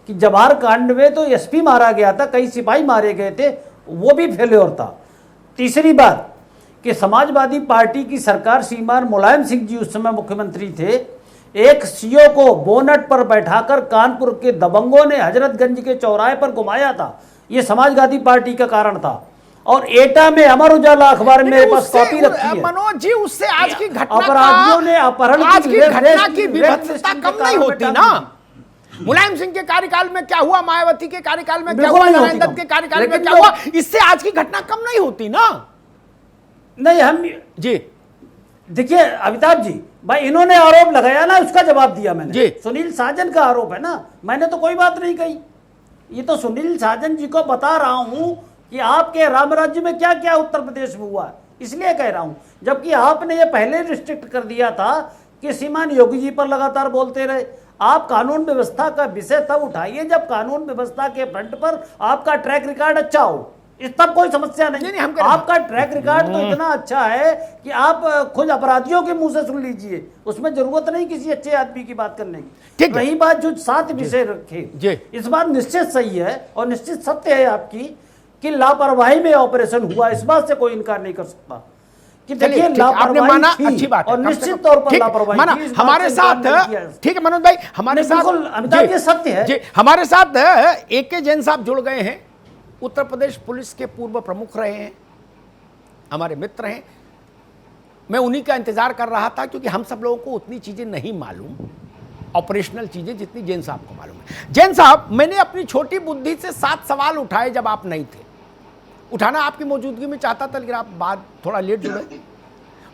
कि जवाहर कांड में तो एसपी मारा गया था, कई सिपाही मारे गए थे, वो भी फेल्योर था। तीसरी बात कि समाजवादी पार्टी की सरकार, श्रीमान मुलायम सिंह जी उस समय मुख्यमंत्री थे, एक सीओ को बोनट पर बैठाकर कानपुर के दबंगों ने हजरतगंज के चौराहे पर घुमाया था, ये समाजवादी पार्टी का कारण था। और एटा में अमर उजाला अखबार में बस कॉपी रखी है। मनोज जी, उससे आज की घटना अपराधियों ने अपहरण आज की घटना की विभत्सता कम नहीं होती ना। मुलायम सिंह के कार्यकाल में क्या हुआ, मायावती के कार्यकाल में क्या हुआ, नारायण दत्त के कार्यकाल में क्या हुआ, इससे आज की घटना कम नहीं होती ना। नहीं, हम जी देखिए अमिताभ जी, भाई इन्होंने आरोप लगाया ना, उसका जवाब दिया मैंने। जी। सुनील साजन का आरोप है ना, मैंने तो कोई बात नहीं कही। ये तो सुनील साजन जी को बता रहा हूं कि आपके राम राज्य में क्या क्या उत्तर प्रदेश में हुआ, इसलिए कह रहा हूं। जबकि आपने ये पहले रिस्ट्रिक्ट कर दिया था कि श्रीमान योगी जी पर लगातार बोलते रहे। आप कानून व्यवस्था का विषय तब उठाइए जब कानून व्यवस्था के फ्रंट पर आपका ट्रैक रिकॉर्ड अच्छा हो, इस तब कोई समस्या नहीं। आपका ट्रैक रिकॉर्ड तो इतना अच्छा है कि आप खुद अपराधियों के मुंह से सुन लीजिए, उसमें जरूरत नहीं किसी अच्छे आदमी की बात करने की। रही बात जो 7 विषय रखे, इस बात निश्चित सही है और निश्चित सत्य है आपकी कि लापरवाही में ऑपरेशन हुआ, इस बात से कोई इनकार नहीं कर सकता कि देखिए आपने माना, अच्छी बात है, और निश्चित तौर पर लापरवाही माना हमारे साथ। ठीक है मनोज भाई, हमारे साथ अमिताभ ये सत्य है जी, हमारे साथ AK जैन साहब जुड़ गए हैं, उत्तर प्रदेश पुलिस के पूर्व प्रमुख रहे हैं, हमारे मित्र हैं। मैं उन्हीं का इंतजार कर रहा था क्योंकि हम सब लोगों को उतनी चीजें नहीं मालूम, ऑपरेशनल चीजें, जितनी जैन साहब को मालूम है। जैन साहब, मैंने अपनी छोटी बुद्धि से 7 सवाल उठाए जब आप नहीं थे। उठाना आपकी मौजूदगी में चाहता था लेकिन आप बाद थोड़ा लेट जुड़े।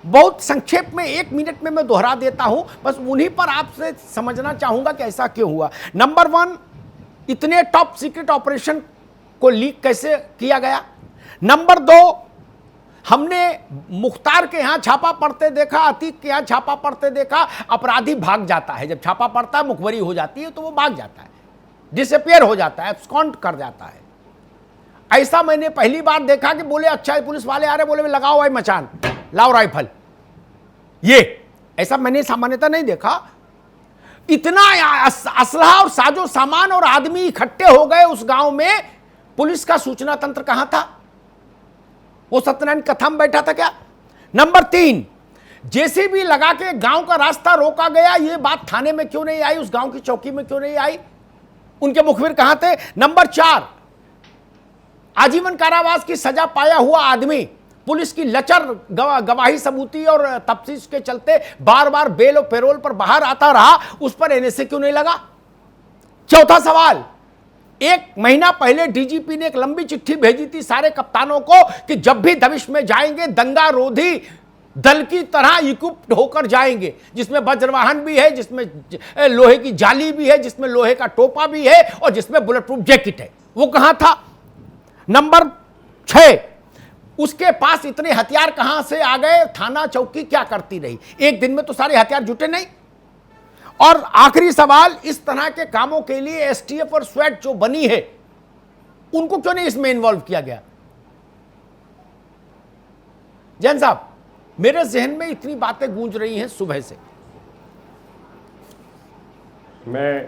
बहुत संक्षेप में 1 मिनट में मैं दोहरा देता हूं, बस उन्हीं पर आपसे समझना चाहूंगा कि ऐसा क्यों हुआ। नंबर 1, इतने टॉप सीक्रेट ऑपरेशन को लीक कैसे किया गया। नंबर 2, हमने मुख्तार के यहां छापा पड़ते देखा, अतीक के यहां छापा पड़ते देखा, अपराधी भाग जाता है। जब छापा पड़ता है, मुखबरी हो जाती है तो वो भाग जाता है, डिसअपियर हो जाता है, एब्सकॉन्ड कर जाता है। ऐसा मैंने पहली बार देखा कि बोले अच्छा पुलिस वाले आ रहे, बोले लगाओ भाई मचान, लाओ राइफल। ये ऐसा मैंने सामान्यतः नहीं देखा। इतना असलहा और साजो सामान और आदमी इकट्ठे हो गए उस गांव में, पुलिस का सूचना तंत्र कहां था? वो सत्यनारायण कथा में बैठा था क्या? नंबर 3, जेसीबी लगा के गांव का रास्ता रोका गया, ये बात थाने में क्यों नहीं आई, उस गांव की चौकी में क्यों नहीं आई? उनके मुखबिर कहां थे? नंबर 4, आजीवन कारावास की सजा पाया हुआ आदमी पुलिस की लचर गवाही सबूती और तफ्तीश के चलते बार बार बेल और पैरोल पर बाहर आता रहा, उस पर एनएसए क्यों नहीं लगा? चौथा सवाल, 1 महीना पहले डीजीपी ने एक लंबी चिट्ठी भेजी थी सारे कप्तानों को कि जब भी दबिश में जाएंगे दंगा रोधी दल की तरह इक्विप्ड होकर जाएंगे, जिसमें वज्रवाहन भी है, जिसमें लोहे की जाली भी है, जिसमें लोहे का टोपा भी है और जिसमें बुलेट प्रूफ जैकेट है। वो कहां था? नंबर 6, उसके पास इतने हथियार कहां से आ गए? थाना चौकी क्या करती रही? एक दिन में तो सारे हथियार जुटे नहीं। और आखिरी सवाल, इस तरह के कामों के लिए एसटीएफ और स्वेट जो बनी है, उनको क्यों नहीं इसमें इन्वॉल्व किया गया? जैन साहब, मेरे जहन में इतनी बातें गूंज रही हैं सुबह से। मैं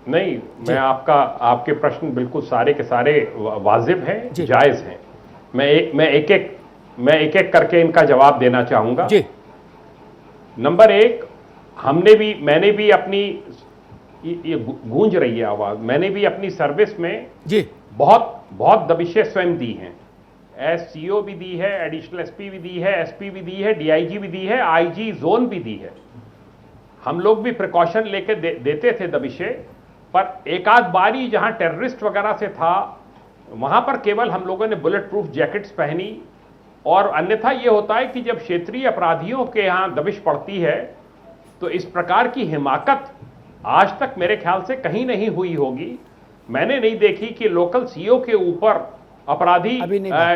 आपके प्रश्न बिल्कुल सारे के सारे वाजिब हैं, जायज हैं। मैं एक एक करके इनका जवाब देना चाहूंगा। जी। नंबर 1, मैंने भी अपनी, ये गूंज रही है आवाज, मैंने भी अपनी सर्विस में बहुत दबिशें स्वयं दी हैं। एससीओ भी दी है, एडिशनल एसपी भी दी है, एसपी भी दी है, डीआईजी भी दी है, आईजी जोन भी दी है। हम लोग भी प्रिकॉशन लेके देते थे दबिशें, पर एक आध बारी जहां टेररिस्ट वगैरह से था, वहां पर केवल हम लोगों ने बुलेट प्रूफ जैकेट्स पहनी। और अन्यथा यह होता है कि जब क्षेत्रीय अपराधियों के यहां दबिश पड़ती है तो इस प्रकार की हिमाकत आज तक मेरे ख्याल से कहीं नहीं हुई होगी। मैंने नहीं देखी कि लोकल सीओ के ऊपर अपराधी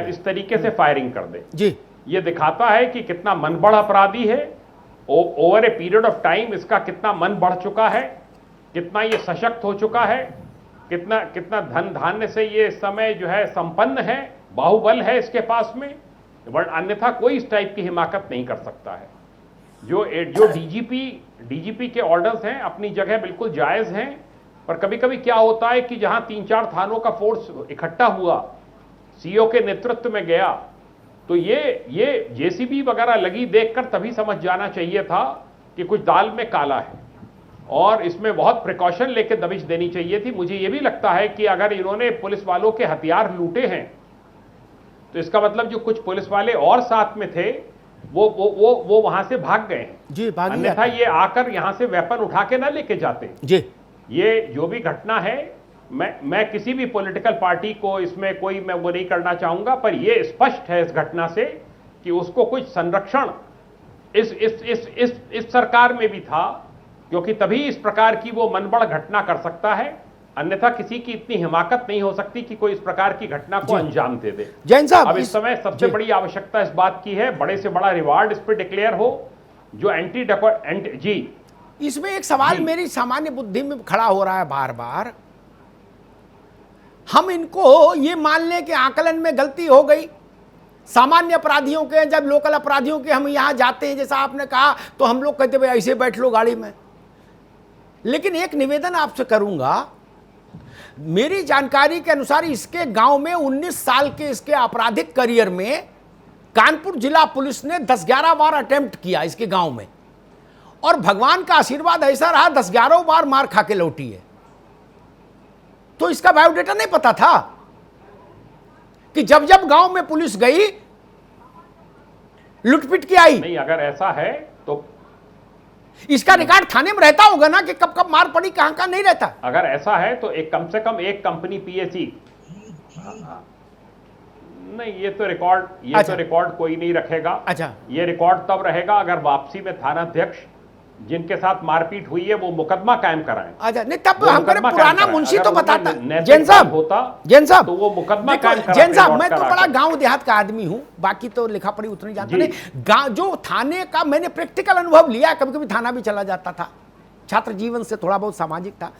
इस तरीके से फायरिंग कर दे। जी। ये दिखाता है कि कितना मनबढ़ अपराधी है, over a period of time इसका कितना मन बढ़ चुका है, कितना ये सशक्त हो चुका है, कितना धन धान्य से ये इस समय जो है संपन्न है, बाहुबल है इसके पास में। अन्यथा कोई इस टाइप की हिमाकत नहीं कर सकता है। जो डीजीपी के ऑर्डर्स हैं अपनी जगह बिल्कुल जायज हैं, पर कभी कभी क्या होता है कि जहां 3-4 थानों का फोर्स इकट्ठा हुआ, सीओ के नेतृत्व में गया, तो ये जेसीबी वगैरह लगी देखकर तभी समझ जाना चाहिए था कि कुछ दाल में काला है और इसमें बहुत प्रिकॉशन लेके दबिश देनी चाहिए थी। मुझे यह भी लगता है कि अगर इन्होंने पुलिस वालों के हथियार लूटे हैं तो इसका मतलब जो कुछ पुलिस वाले और साथ में थे वो वहां से भाग गए हैं जी, अन्यथा ये आकर यहां से वेपन उठा के ना लेके जाते जी। ये जो भी घटना है, मैं किसी भी पॉलिटिकल पार्टी को इसमें कोई मैं वो नहीं करना चाहूंगा, पर यह स्पष्ट है इस घटना से कि उसको कुछ संरक्षण इस सरकार में भी था, क्योंकि तभी इस प्रकार की वो मनबड़ घटना कर सकता है, अन्यथा किसी की इतनी हिमाकत नहीं हो सकती कि कोई इस प्रकार की घटना को अंजाम दे दे। जैन साहब, अब इस समय सबसे बड़ी आवश्यकता इस बात की है बड़े से बड़ा रिवार्ड इस पर डिक्लेयर हो, जो एंटी जी। इसमें एक सवाल मेरी सामान्य बुद्धि में खड़ा हो रहा है बार बार, हम इनको ये मान लें कि आकलन में गलती हो गई, सामान्य अपराधियों के, जब लोकल अपराधियों के हम यहां जाते हैं जैसा आपने कहा, तो हम लोग कहते भाई ऐसे बैठ लो गाड़ी में। लेकिन एक निवेदन आपसे करूंगा, मेरी जानकारी के अनुसार इसके गांव में 19 साल के इसके आपराधिक करियर में कानपुर जिला पुलिस ने 10-11 बार अटेम्प्ट किया इसके गांव में, और भगवान का आशीर्वाद ऐसा रहा 10-11 बार मार खा के लौटी है। तो इसका बायोडेटा नहीं पता था कि जब जब गांव में पुलिस गई लुटपिट की आई। नहीं, अगर ऐसा है तो इसका रिकॉर्ड थाने में रहता होगा ना कि कब कब मार पड़ी, कहां कहां नहीं रहता। अगर ऐसा है तो एक कम से कम एक कंपनी पीएसी, नहीं ये तो रिकॉर्ड कोई नहीं रखेगा। अच्छा, ये रिकॉर्ड तब रहेगा अगर वापसी में थानाध्यक्ष जिनके साथ मारपीट हुई है वो मुकदमा कायम कराएं। अच्छा, नहीं तब हम करें, पुराना मुंशी तो बताता। जैन साहब तो वो मुकदमा कायम कराते। जैन साहब, मैं तो बड़ा गांव देहात का आदमी हूं, बाकी तो लिखा पढ़ी उतनी जानता नहीं। गांव जो थाने का मैंने प्रैक्टिकल अनुभव लिया, कभी कभी थाना भी चला जाता था, छात्र जीवन से थोड़ा बहुत सामाजिक था।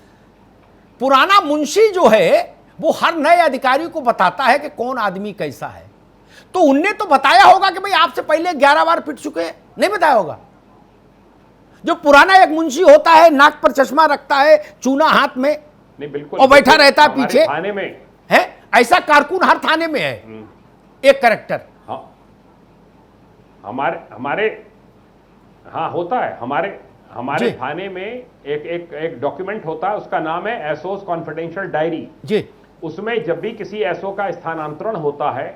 पुराना मुंशी जो है वो हर नए अधिकारी को बताता है कि कौन आदमी कैसा है। तो उनने तो बताया होगा कि भाई आपसे पहले 11 बार पिट चुके हैं, नहीं बताया होगा। जो पुराना एक मुंशी होता है, नाक पर चश्मा रखता है, चूना हाथ में, नहीं बिल्कुल, और बैठा रहता है पीछे थाने में है, ऐसा कारकुन हर थाने में है एक कैरेक्टर। हाँ, हमारे हाँ होता है, हमारे थाने में एक डॉक्यूमेंट होता है, उसका नाम है एसओस कॉन्फिडेंशियल डायरी जी। उसमें जब भी किसी एसओ का स्थानांतरण होता है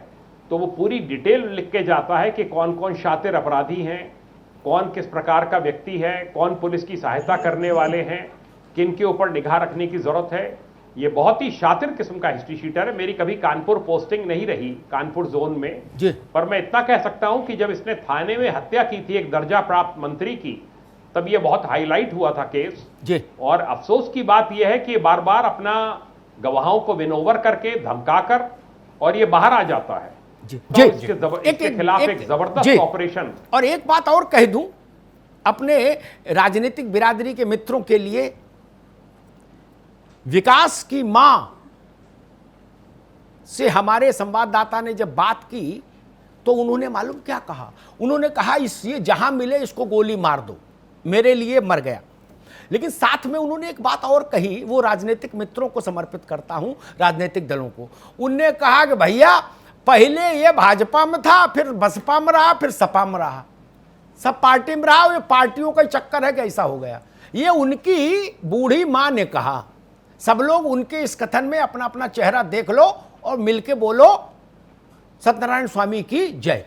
तो वो पूरी डिटेल लिख के जाता है कि कौन कौन शातिर अपराधी हैं, कौन किस प्रकार का व्यक्ति है, कौन पुलिस की सहायता करने वाले हैं, किन के ऊपर निगाह रखने की जरूरत है। ये बहुत ही शातिर किस्म का हिस्ट्री शीटर है। मेरी कभी कानपुर पोस्टिंग नहीं रही, कानपुर जोन में जी। पर मैं इतना कह सकता हूं कि जब इसने थाने में हत्या की थी एक दर्जा प्राप्त मंत्री की, तब ये बहुत हाईलाइट हुआ था केस जी। और अफसोस की बात यह है कि बार बार अपना गवाहों को विनोवर करके धमकाकर और ये बाहर आ जाता है जी। तो इसके खिलाफ एक जबरदस्त ऑपरेशन। और एक बात और कह दूं अपने राजनीतिक बिरादरी के मित्रों के लिए, विकास की मां से हमारे संवाददाता ने जब बात की तो उन्होंने मालूम क्या कहा, उन्होंने कहा ये जहां मिले इसको गोली मार दो, मेरे लिए मर गया। लेकिन साथ में उन्होंने एक बात और कही, वो राजनीतिक मित्रों को समर्पित करता हूं, राजनीतिक दलों को। उनने कहा कि भैया पहले ये भाजपा में था, फिर बसपा में रहा, फिर सपा में रहा, सब पार्टी में रहा, ये पार्टियों का चक्कर है कि ऐसा हो गया। ये उनकी बूढ़ी मां ने कहा। सब लोग उनके इस कथन में अपना अपना चेहरा देख लो और मिलके बोलो सत्यनारायण स्वामी की जय।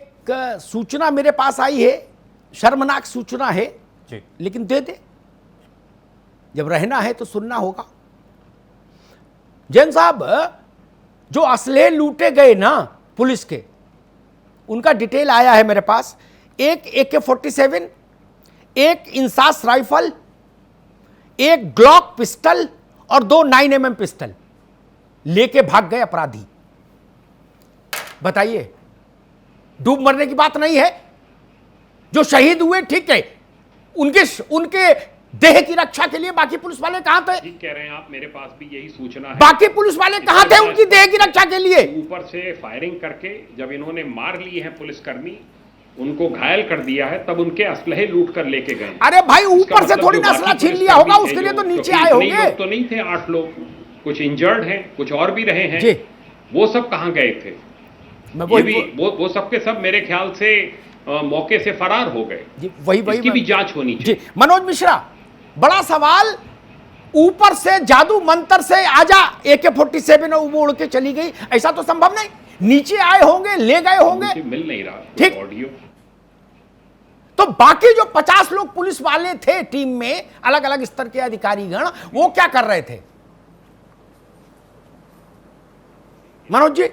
एक सूचना मेरे पास आई है, शर्मनाक सूचना है जी, लेकिन दे दे, जब रहना है तो सुनना होगा। जैन साहब, जो असलहे लूटे गए ना पुलिस के, उनका डिटेल आया है मेरे पास। एक AK-47, एक इंसास राइफल, एक ग्लॉक पिस्टल और 2 9mm पिस्टल लेके भाग गए अपराधी। बताइए, डूब मरने की बात नहीं है। जो शहीद हुए ठीक है, उनके देह की रक्षा के लिए बाकी पुलिस वाले कहां थे? ठीक कह रहे हैं आप, मेरे पास भी यही सूचना है। बाकी पुलिस वाले कहां थे उनकी देह की रक्षा के लिए? ऊपर से फायरिंग करके जब इन्होंने मार लिए हैं पुलिसकर्मी, उनको घायल कर दिया है, तब उनके असलहे लूट कर लेके गए। अरे भाई, ऊपर से थोड़ी ना असला छीन लिया होगा, उसके लिए तो नीचे आए होंगे। तो नहीं थे 8 लोग, कुछ इंजर्ड हैं, कुछ और भी रहे हैं, वो सब कहां गए थे? वो सब के सब मेरे ख्याल से मौके से फरार हो गए। इसकी भी जांच होनी चाहिए। मनोज मिश्रा, बड़ा सवाल, ऊपर से जादू मंत्र से आजा AK-47 उड़ के चली गई, ऐसा तो संभव नहीं। नीचे आए होंगे, ले गए होंगे, मिल नहीं रहा ठीक ऑडियो। तो बाकी जो 50 लोग पुलिस वाले थे टीम में, अलग अलग स्तर के अधिकारीगण, वो क्या कर रहे थे मनोज जी?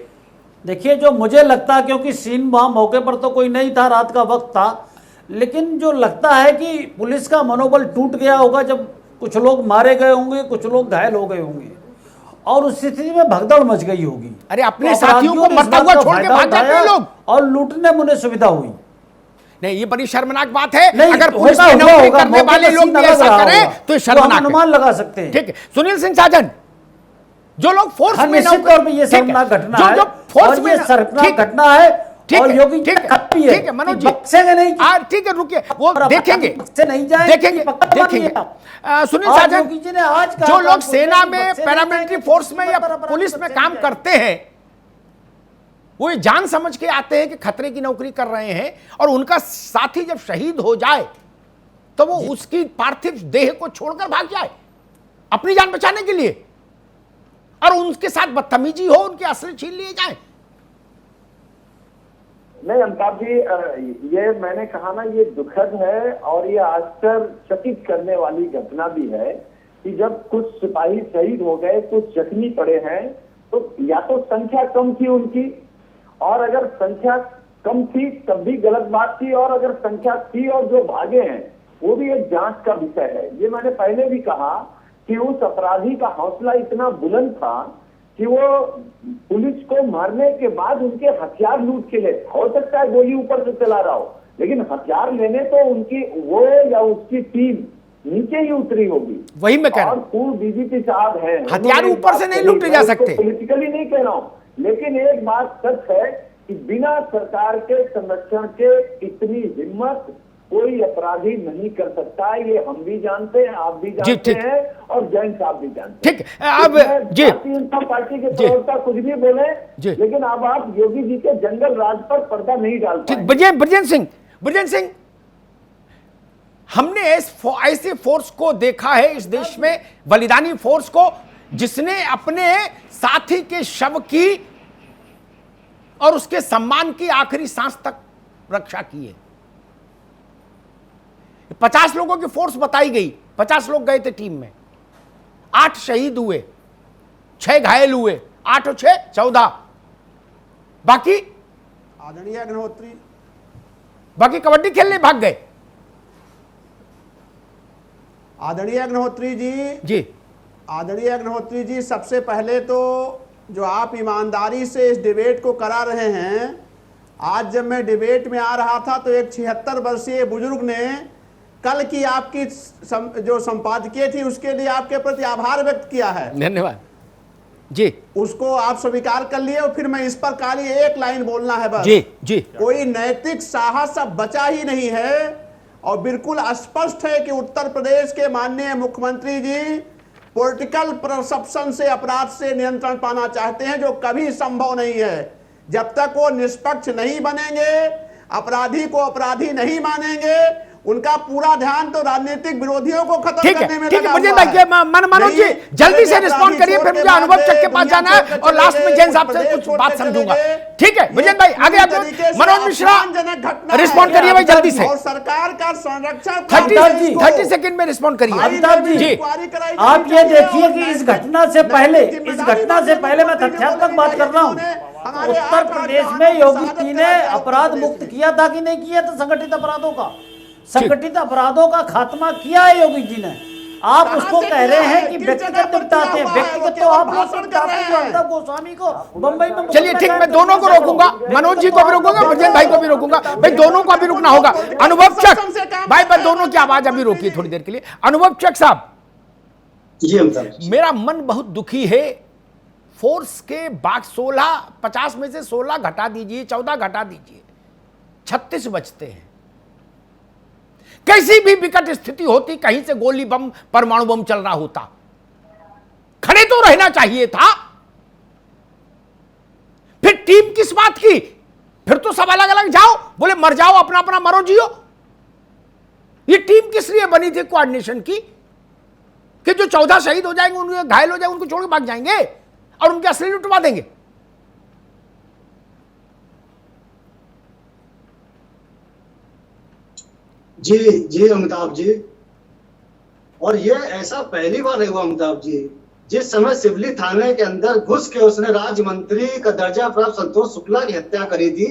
देखिए, जो मुझे लगता, क्योंकि सीन वहां मौके पर तो कोई नहीं था, रात का वक्त था, लेकिन जो लगता है कि पुलिस का मनोबल टूट गया होगा जब कुछ लोग मारे गए होंगे, कुछ लोग घायल हो गए होंगे और उस स्थिति में भगदड़ मच गई होगी। अरे अपने साथियों को मरता हुआ छोड़ के भाग जाते हैं लोग और लूटने मुझे सुविधा हुई। नहीं, ये बड़ी शर्मनाक बात है। नहीं, अगर पुलिस की नौकरी करने वाले लोग भी ऐसा करें तो ये शर्मनाक है। अनुमान लगा सकते हैं। ठीक है, सुनील सिंह साजन, जो लोग फोर्स में निश्चित तौर पे ये शर्मनाक घटना है, जो फोर्स में शर्मनाक घटना है और योगी जी खप्पी है। ठीक है मनोज जी, बक्सेंगे नहीं, ठीक है, रुकिए, वो देखेंगे, से नहीं जाएंगे, देखेंगे। सुनील साजन, योगी जी ने आज जो लोग सेना में, पैरामिलिट्री फोर्स में या पुलिस में काम करते हैं, वो ये जान समझ के आते हैं कि खतरे की नौकरी कर रहे हैं, और उनका साथी जब शहीद हो जाए तो वो उसकी पार्थिव देह को छोड़कर भाग जाए अपनी जान बचाने के लिए, और उनके साथ बदतमीजी हो, उनके असले छीन लिए जाए। नहीं अमिताभ जी, ये मैंने कहा ना, ये दुखद है और ये आश्चर्यचकित करने वाली घटना भी है कि जब कुछ सिपाही शहीद हो गए, कुछ जख्मी पड़े हैं, तो या तो संख्या कम थी उनकी, और अगर संख्या कम थी तब भी गलत बात थी, और अगर संख्या थी और जो भागे हैं वो भी एक जांच का विषय है। ये मैंने पहले भी कहा कि उस अपराधी का हौसला इतना बुलंद था कि वो पुलिस को मारने के बाद उनके हथियार लूट के ले, हो सकता है गोली ऊपर से चला रहा हो, लेकिन हथियार लेने तो उनकी वो या उसकी टीम नीचे ही उतरी होगी। वही मैं कह रहा हूं, और पूर्व डीजीपी साहब हैं, हथियार ऊपर से नहीं लूटे जा सकते। पॉलिटिकली नहीं कह रहा हूं, लेकिन एक बात सच है कि बिना सरकार के संरक्षण के इतनी हिम्मत कोई अपराधी नहीं कर सकता। ये हम भी जानते हैं, आप भी जानते हैं, और जैन साहब भी जानते हैं। ठीक, अब जी, भारतीय जनता पार्टी के प्रवक्ता कुछ भी बोले, लेकिन अब आप योगी जी के जंगल राज पर पर्दा नहीं डाल पाए। ब्रजेंद्र सिंह, हमने ऐसे फोर्स को देखा है इस देश में, बलिदानी फोर्स को, जिसने अपने साथी के शव की और उसके सम्मान की आखिरी सांस तक रक्षा की है। 50 लोगों की फोर्स बताई गई, 50 लोग गए थे टीम में, 8 शहीद हुए, 6 घायल हुए, 8 और 6 14, बाकी आदरणीय अग्निहोत्री, बाकी कबड्डी खेलने भाग गए। आदरणीय अग्निहोत्री जी, आदरणीय अग्निहोत्री जी, सबसे पहले तो जो आप ईमानदारी से इस डिबेट को करा रहे हैं, आज जब मैं डिबेट में आ रहा था तो एक 76 वर्षीय बुजुर्ग ने कल की आपकी जो संपादकीय थी उसके लिए आपके प्रति आभार व्यक्त किया है। धन्यवाद जी। उसको आप स्वीकार कर लिए, और फिर मैं इस पर खाली एक लाइन बोलना है बस। जी। कोई नैतिक साहस अब बचा ही नहीं है, और बिल्कुल स्पष्ट है कि उत्तर प्रदेश के माननीय मुख्यमंत्री जी पॉलिटिकल परसेप्शन से अपराध से नियंत्रण पाना चाहते हैं, जो कभी संभव नहीं है। जब तक वो निष्पक्ष नहीं बनेंगे, अपराधी को अपराधी नहीं मानेंगे, उनका पूरा ध्यान तो राजनीतिक विरोधियों को खत्म करने में लगा हुआ है। मनोज जी, जल्दी से रिस्पॉन्ड करिए, फिर मुझे अनुभव चक के पास जाना है और लास्ट में जैन साहब से कुछ बात समझूंगा। ठीक है ब्रजेंद्र भाई, आगे आप मनोज मिश्रा रिस्पॉन्ड करिए भाई जल्दी से, और सरकार का संरक्षण 30 सेकंड में रिस्पॉन्ड करिए। जी, आप ये देखिए कि इस घटना से पहले मैं तथ्यात्मक बात कर रहा हूँ। उत्तर प्रदेश में योगी जी ने अपराध मुक्त किया था कि नहीं किया था? संगठित अपराधों का खात्मा किया है योगी जी ने। आप उसको कह रहे हैं कि व्यक्तिगत निपटाते हैं, व्यक्तिगत तो आप लोग निपटाते हैं अमिताभ गोस्वामी को बंबई में। चलिए ठीक, मैं दोनों को रोकूंगा, मनोज जी को भी रोकूंगा, ब्रजेंद्र भाई को भी रोकूंगा, भाई दोनों को अभी रुकना होगा। अनुभव चक भाई, मैं दोनों की आवाज अभी रोकिए थोड़ी देर के लिए। अनुभव चक साहब जी, मेरा मन बहुत दुखी है। फोर्स के 50 में से 16 घटा दीजिए, 14 घटा दीजिए, 36 बचते हैं। कैसी भी विकट स्थिति होती, कहीं से गोली बम, परमाणु बम चल रहा होता, खड़े तो रहना चाहिए था। फिर टीम किस बात की, फिर तो सब अलग अलग जाओ, बोले मर जाओ, अपना अपना मरो जियो। ये टीम किस लिए बनी थी कोऑर्डिनेशन की? कि जो 14 शहीद हो जाएंगे, उनके घायल हो जाएंगे, उनको छोड़ के भाग जाएंगे और उनके असली लुटवा देंगे। जी जी अमिताभ जी, और ये ऐसा पहली बार नहीं हुआ अमिताभ जी। जिस समय सिवली थाने के अंदर घुस के उसने राज्य मंत्री का दर्जा प्राप्त संतोष शुक्ला की हत्या करी थी,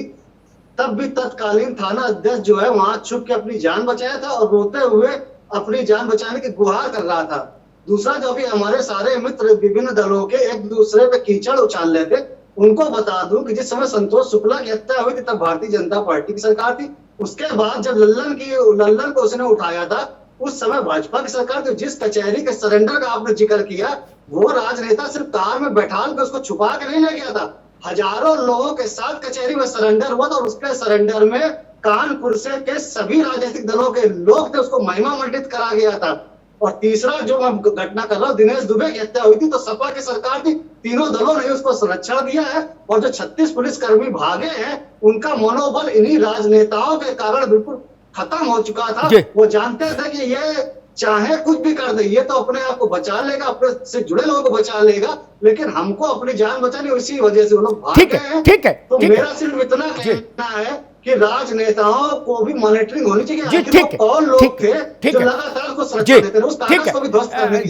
तब भी तत्कालीन थाना अध्यक्ष जो है वहां छुप के अपनी जान बचाया था और रोते हुए अपनी जान बचाने की गुहार कर रहा था। दूसरा, जो भी हमारे सारे मित्र विभिन्न दलों के एक दूसरे पे कीचड़ उछाल रहे थे, उनको बता दूं कि जिस समय संतोष शुक्ला की हत्या हुई थी तब भारतीय जनता पार्टी की सरकार थी। उसके बाद जब लल्लन को उसने उठाया था, उस समय भाजपा की सरकार थी। जिस कचहरी के सरेंडर का आपने जिक्र किया, वो राजनेता सिर्फ कार में बैठा के उसको छुपा के नहीं ले गया था, हजारों लोगों के साथ कचहरी में सरेंडर हुआ था और उसके सरेंडर में कानपुर से के सभी राजनीतिक दलों के लोग थे, उसको महिमा मंडित करा गया था। और तीसरा जो मैं घटना कर रहा हूँ, दिनेश दुबे की हत्या हुई थी तो सपा की सरकार थी, तीनों दलों ने उसको संरक्षण दिया है। और जो 36 पुलिसकर्मी भागे हैं, उनका मनोबल इन्हीं राजनेताओं के कारण बिल्कुल खत्म हो चुका था। वो जानते थे कि ये चाहे कुछ भी कर दे, ये तो अपने आप को बचा लेगा, अपने से जुड़े लोगों को बचा लेगा, लेकिन हमको अपनी जान बचानी, इसी वजह से वो लोग भाग गए हैं। ठीक है, तो मेरा सिर्फ इतना कहना है कि राजनेताओं को भी मॉनिटरिंग होनी चाहिए। ठीक है, कौन लोग थे जो लगातार उसको सुरक्षा देते थे, उस कागज को भी ध्वस्त करने की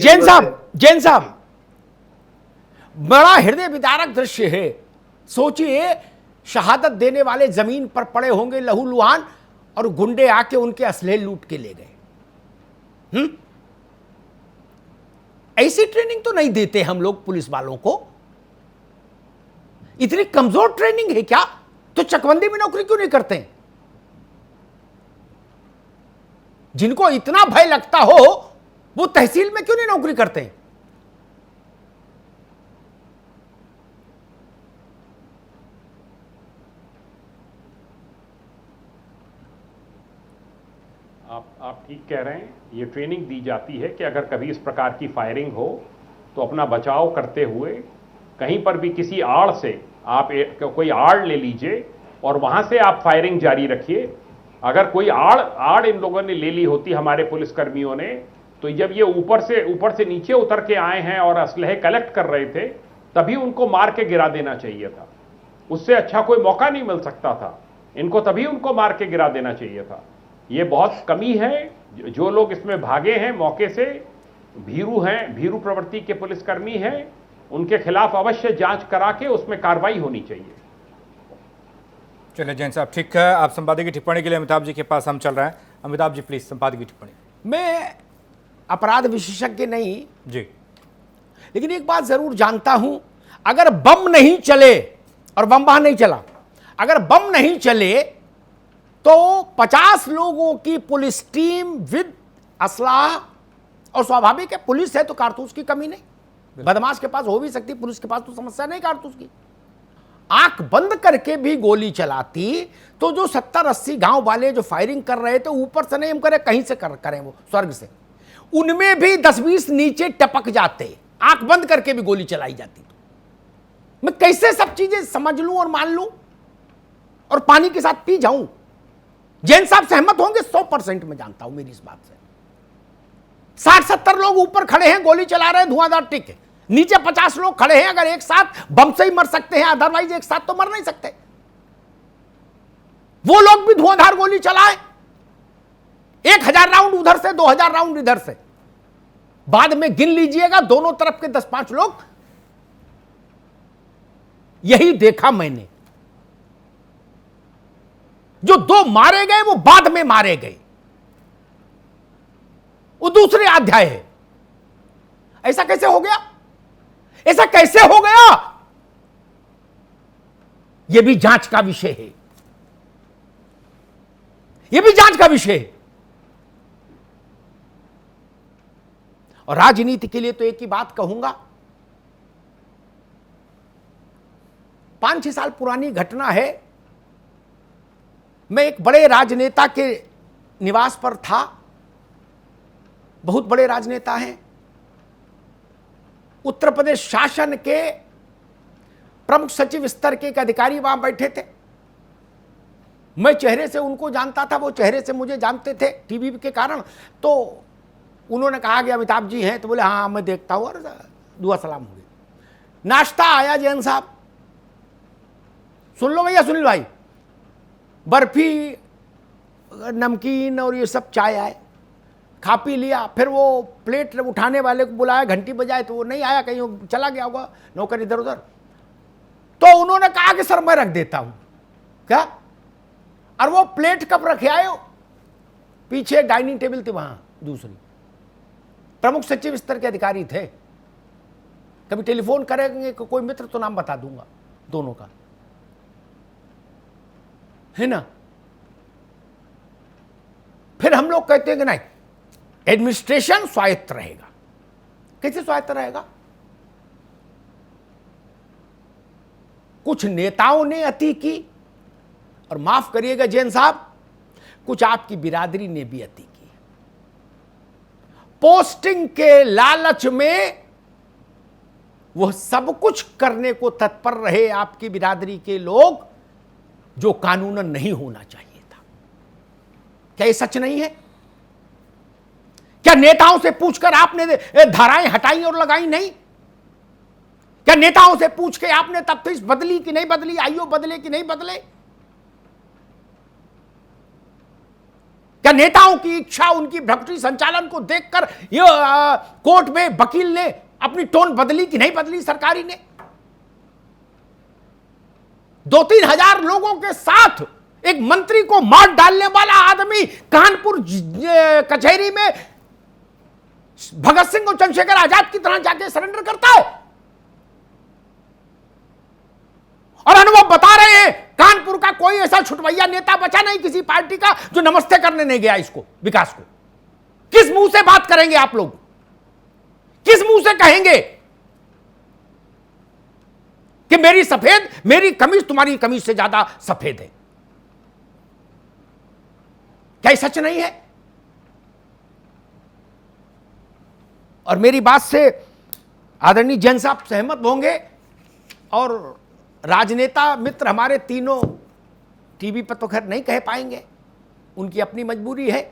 जैन साहब, बड़ा हृदय विदारक दृश्य है। सोचिए, शहादत देने वाले जमीन पर पड़े होंगे लहूलुहान और गुंडे आके उनके असलहे लूट के ले गए। ऐसी ट्रेनिंग तो नहीं देते हम लोग पुलिस वालों को। इतनी कमजोर ट्रेनिंग है क्या? तो चकबंदी में नौकरी क्यों नहीं करते हैं? जिनको इतना भय लगता हो वो तहसील में क्यों नहीं नौकरी करते हैं? आप ठीक कह रहे हैं। ये ट्रेनिंग दी जाती है कि अगर कभी इस प्रकार की फायरिंग हो तो अपना बचाव करते हुए कहीं पर भी किसी आड़ से आप कोई आड़ ले लीजिए और वहां से आप फायरिंग जारी रखिए। अगर कोई आड़ इन लोगों ने ले ली होती, हमारे पुलिसकर्मियों ने, तो जब ये ऊपर से नीचे उतर के आए हैं और असलहे कलेक्ट कर रहे थे, तभी उनको मार के गिरा देना चाहिए था। उससे अच्छा कोई मौका नहीं मिल सकता था इनको, तभी उनको मार के गिरा देना चाहिए था। ये बहुत कमी है। जो लोग इसमें भागे हैं मौके से, भीरू हैं, भीरू प्रवृत्ति के पुलिसकर्मी हैं, उनके खिलाफ अवश्य जांच करा के उसमें कार्रवाई होनी चाहिए। चलिए जैन साहब, ठीक है। आप संपादक की टिप्पणी के लिए अमिताभ जी के पास हम चल रहे हैं। अमिताभ जी प्लीज, संपादक की टिप्पणी। मैं अपराध विशेषज्ञ नहीं जी, लेकिन एक बात जरूर जानता हूं, अगर बम नहीं चले, और बम वहां नहीं चला, अगर बम नहीं चले तो 50 लोगों की पुलिस टीम विद असलाह, और स्वाभाविक है पुलिस है तो कारतूस की कमी नहीं, बदमाश के पास हो भी सकती, पुलिस के पास तो समस्या नहीं कारतूस की, आंख बंद करके भी गोली चलाती तो जो 70-80 गांव वाले जो फायरिंग कर रहे थे, ऊपर से नहीं हम करें, कहीं से करें वो स्वर्ग से, उनमें भी 10-20 नीचे टपक जाते, आंख बंद करके भी गोली चलाई जाती। तो मैं कैसे सब चीजें समझ लूं और मान लूं और पानी के साथ पी जाऊं? जैन साहब सहमत होंगे, 100% मैं जानता हूं मेरी इस बात से। 60-70 लोग ऊपर खड़े हैं, गोली चला रहे हैं, धुआंधार टिक है, नीचे 50 लोग खड़े हैं, अगर एक साथ बम से ही मर सकते हैं, अदरवाइज एक साथ तो मर नहीं सकते। वो लोग भी धुआंधार गोली चलाए, 1000 राउंड उधर से, 2000 राउंड इधर से, बाद में गिन लीजिएगा दोनों तरफ के 10-5 लोग। यही देखा मैंने, जो 2 मारे गए वो बाद में मारे गए, वो दूसरे अध्याय है। ऐसा कैसे हो गया? ऐसा कैसे हो गया? यह भी जांच का विषय है, यह भी जांच का विषय है। और राजनीति के लिए तो एक ही बात कहूंगा, 5-6 साल पुरानी घटना है। मैं एक बड़े राजनेता के निवास पर था, बहुत बड़े राजनेता हैं, उत्तर प्रदेश शासन के प्रमुख सचिव स्तर के एक अधिकारी वहां बैठे थे। मैं चेहरे से उनको जानता था, वो चेहरे से मुझे जानते थे टीवी के कारण। तो उन्होंने कहा कि अमिताभ जी हैं, तो बोले हाँ मैं देखता हूँ, और दुआ सलाम हो गई। नाश्ता आया जैन साहब, सुन लो भैया सुनील भाई, बर्फी, नमकीन और ये सब चाय आए, खा पी लिया। फिर वो प्लेट उठाने वाले को बुलाया, घंटी बजाए तो वो नहीं आया, कहीं चला गया होगा नौकर इधर उधर। तो उन्होंने कहा कि सर मैं रख देता हूं। क्या? और वो प्लेट कब रखे आए हो? पीछे डाइनिंग टेबल थी, वहां दूसरी प्रमुख सचिव स्तर के अधिकारी थे। कभी टेलीफोन करेंगे कोई मित्र तो नाम बता दूंगा दोनों का, है ना। फिर हम लोग कहते हैं कि नहीं, एडमिनिस्ट्रेशन स्वायत्त रहेगा। कैसे स्वायत्त रहेगा? कुछ नेताओं ने अति की, और माफ करिएगा जैन साहब, कुछ आपकी बिरादरी ने भी अति की। पोस्टिंग के लालच में वो सब कुछ करने को तत्पर रहे आपकी बिरादरी के लोग, जो कानूनन नहीं होना चाहिए था। क्या ये सच नहीं है? क्या नेताओं से पूछकर आपने धाराएं हटाई और लगाई नहीं? क्या नेताओं से पूछ के आपने तफ्तीश बदली कि नहीं बदली, आईओ बदले कि नहीं बदले? क्या नेताओं की इच्छा, उनकी भ्रष्ट संचालन को देखकर ये कोर्ट में वकील ने अपनी टोन बदली कि नहीं बदली सरकारी ने? 2-3 हजार लोगों के साथ एक मंत्री को मार डालने वाला आदमी कानपुर कचहरी में भगत सिंह और चंद्रशेखर आजाद की तरह जाके सरेंडर करता है। और अनुभव बता रहे हैं कानपुर का कोई ऐसा छुटवैया नेता बचा नहीं किसी पार्टी का जो नमस्ते करने नहीं गया इसको, विकास को। किस मुंह से बात करेंगे आप लोग? किस मुंह से कहेंगे कि मेरी कमीज तुम्हारी कमीज से ज्यादा सफेद है? क्या सच नहीं है? और मेरी बात से आदरणीय जैन साहब सहमत होंगे, और राजनेता मित्र हमारे तीनों टीवी पर तो खैर नहीं कह पाएंगे, उनकी अपनी मजबूरी है।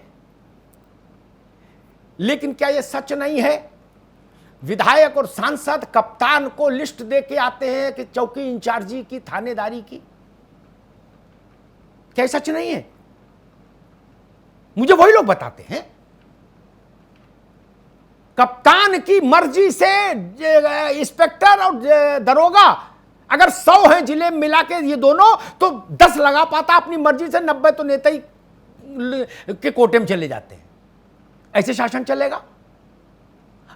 लेकिन क्या यह सच नहीं है, विधायक और सांसद कप्तान को लिस्ट दे के आते हैं कि चौकी इंचार्जी की, थानेदारी की? क्या सच नहीं है? मुझे वही लोग बताते हैं। कप्तान की मर्जी से इंस्पेक्टर और दरोगा अगर 100 हैं जिले में मिला के ये दोनों, तो 10 लगा पाता अपनी मर्जी से, 90 तो नेता ही के कोटे में चले जाते हैं। ऐसे शासन चलेगा?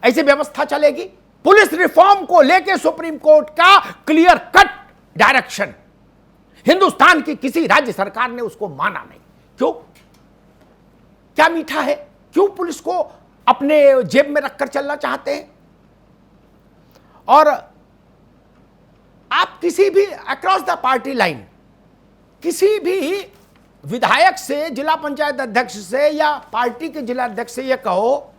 ऐसी व्यवस्था चलेगी? पुलिस रिफॉर्म को लेकर सुप्रीम कोर्ट का क्लियर कट डायरेक्शन, हिंदुस्तान की किसी राज्य सरकार ने उसको माना नहीं। क्यों? क्या मीठा है? क्यों पुलिस को अपने जेब में रखकर चलना चाहते हैं? और आप किसी भी अक्रॉस द पार्टी लाइन, किसी भी विधायक से, जिला पंचायत अध्यक्ष से या पार्टी के जिला अध्यक्ष से यह कहो,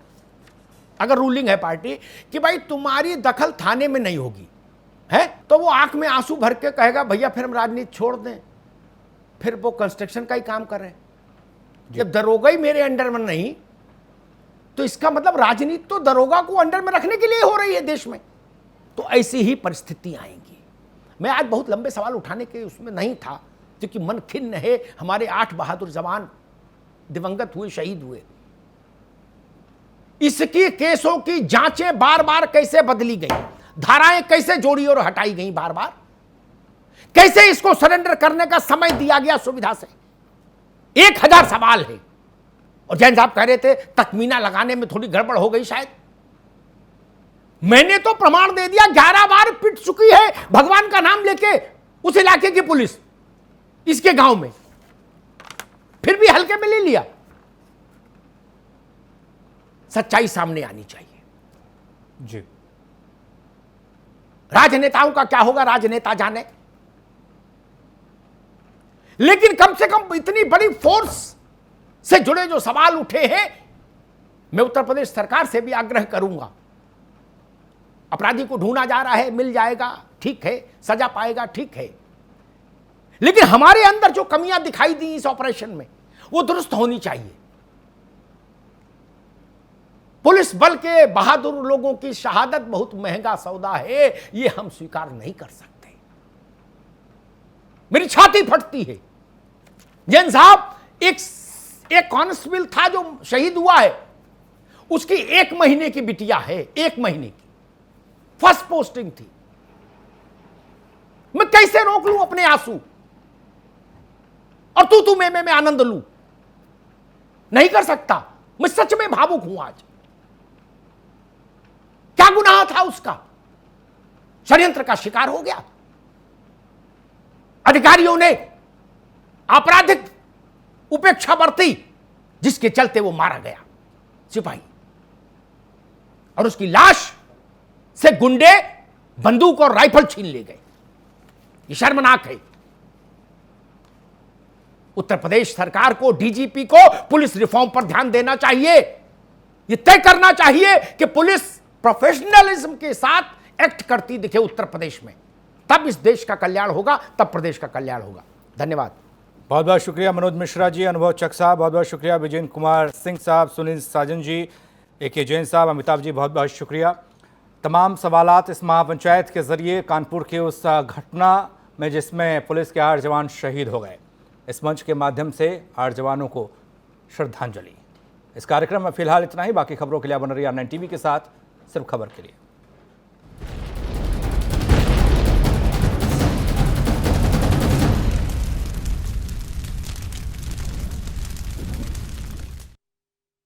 अगर रूलिंग है पार्टी कि भाई तुम्हारी दखल थाने में नहीं होगी, है, तो वो आंख में आंसू भर के कहेगा भैया फिर हम राजनीति छोड़ दें, फिर वो कंस्ट्रक्शन का ही काम कर रहे हैं। जब दरोगा ही मेरे अंडर में नहीं, तो इसका मतलब राजनीति तो दरोगा को अंडर में रखने के लिए हो रही है देश में। तो ऐसी ही परिस्थिति आएंगी। मैं आज बहुत लंबे सवाल उठाने के उसमें नहीं था, क्योंकि मन खिन्न है। हमारे 8 बहादुर जवान दिवंगत हुए, शहीद हुए। इसकी केसों की जांचें बार बार कैसे बदली गई, धाराएं कैसे जोड़ी और हटाई गई बार बार, कैसे इसको सरेंडर करने का समय दिया गया सुविधा से, 1000 सवाल है। और जैन साहब कह रहे थे तकमीना लगाने में थोड़ी गड़बड़ हो गई शायद। मैंने तो प्रमाण दे दिया, 11 बार पिट चुकी है भगवान का नाम लेके उस इलाके की पुलिस, इसके गांव में, फिर भी हल्के में ले लिया। सच्चाई सामने आनी चाहिए जी। राजनेताओं का क्या होगा राजनेता जाने, लेकिन कम से कम इतनी बड़ी फोर्स से जुड़े जो सवाल उठे हैं, मैं उत्तर प्रदेश सरकार से भी आग्रह करूंगा। अपराधी को ढूंढा जा रहा है, मिल जाएगा, ठीक है, सजा पाएगा, ठीक है, लेकिन हमारे अंदर जो कमियां दिखाई दी इस ऑपरेशन में वो दुरुस्त होनी चाहिए। पुलिस बल के बहादुर लोगों की शहादत बहुत महंगा सौदा है, ये हम स्वीकार नहीं कर सकते। मेरी छाती फटती है। जैन साहब एक कांस्टेबल था जो शहीद हुआ है, उसकी 1 महीने की बिटिया है, 1 महीने की फर्स्ट पोस्टिंग थी। मैं कैसे रोक लूं अपने आंसू और तू मैं आनंद लूं? नहीं कर सकता। मैं सच में भावुक हूं आज। क्या गुनाह था उसका? षड्यंत्र का शिकार हो गया। अधिकारियों ने आपराधिक उपेक्षा बरती, जिसके चलते वो मारा गया सिपाही, और उसकी लाश से गुंडे बंदूक और राइफल छीन ले गए। ये शर्मनाक है। उत्तर प्रदेश सरकार को, डीजीपी को पुलिस रिफॉर्म पर ध्यान देना चाहिए। यह तय करना चाहिए कि पुलिस प्रोफेशनलिज्म के साथ एक्ट करती दिखे उत्तर प्रदेश में, तब इस देश का कल्याण होगा, तब प्रदेश का कल्याण होगा। धन्यवाद। बहुत बहुत शुक्रिया मनोज मिश्रा जी, अनुभव चक साहब, बहुत बहुत शुक्रिया विजय कुमार सिंह साहब, सुनील साजन जी, AK जैन साहब, अमिताभ जी, बहुत बहुत शुक्रिया। तमाम सवालात इस महापंचायत के जरिए कानपुर के उस घटना में जिसमें पुलिस के 8 जवान शहीद हो गए, इस मंच के माध्यम से 8 जवानों को श्रद्धांजलि। इस कार्यक्रम में फिलहाल इतना ही। बाकी खबरों के लिए बन रही R9 TV के साथ, सिर्फ खबर के लिए।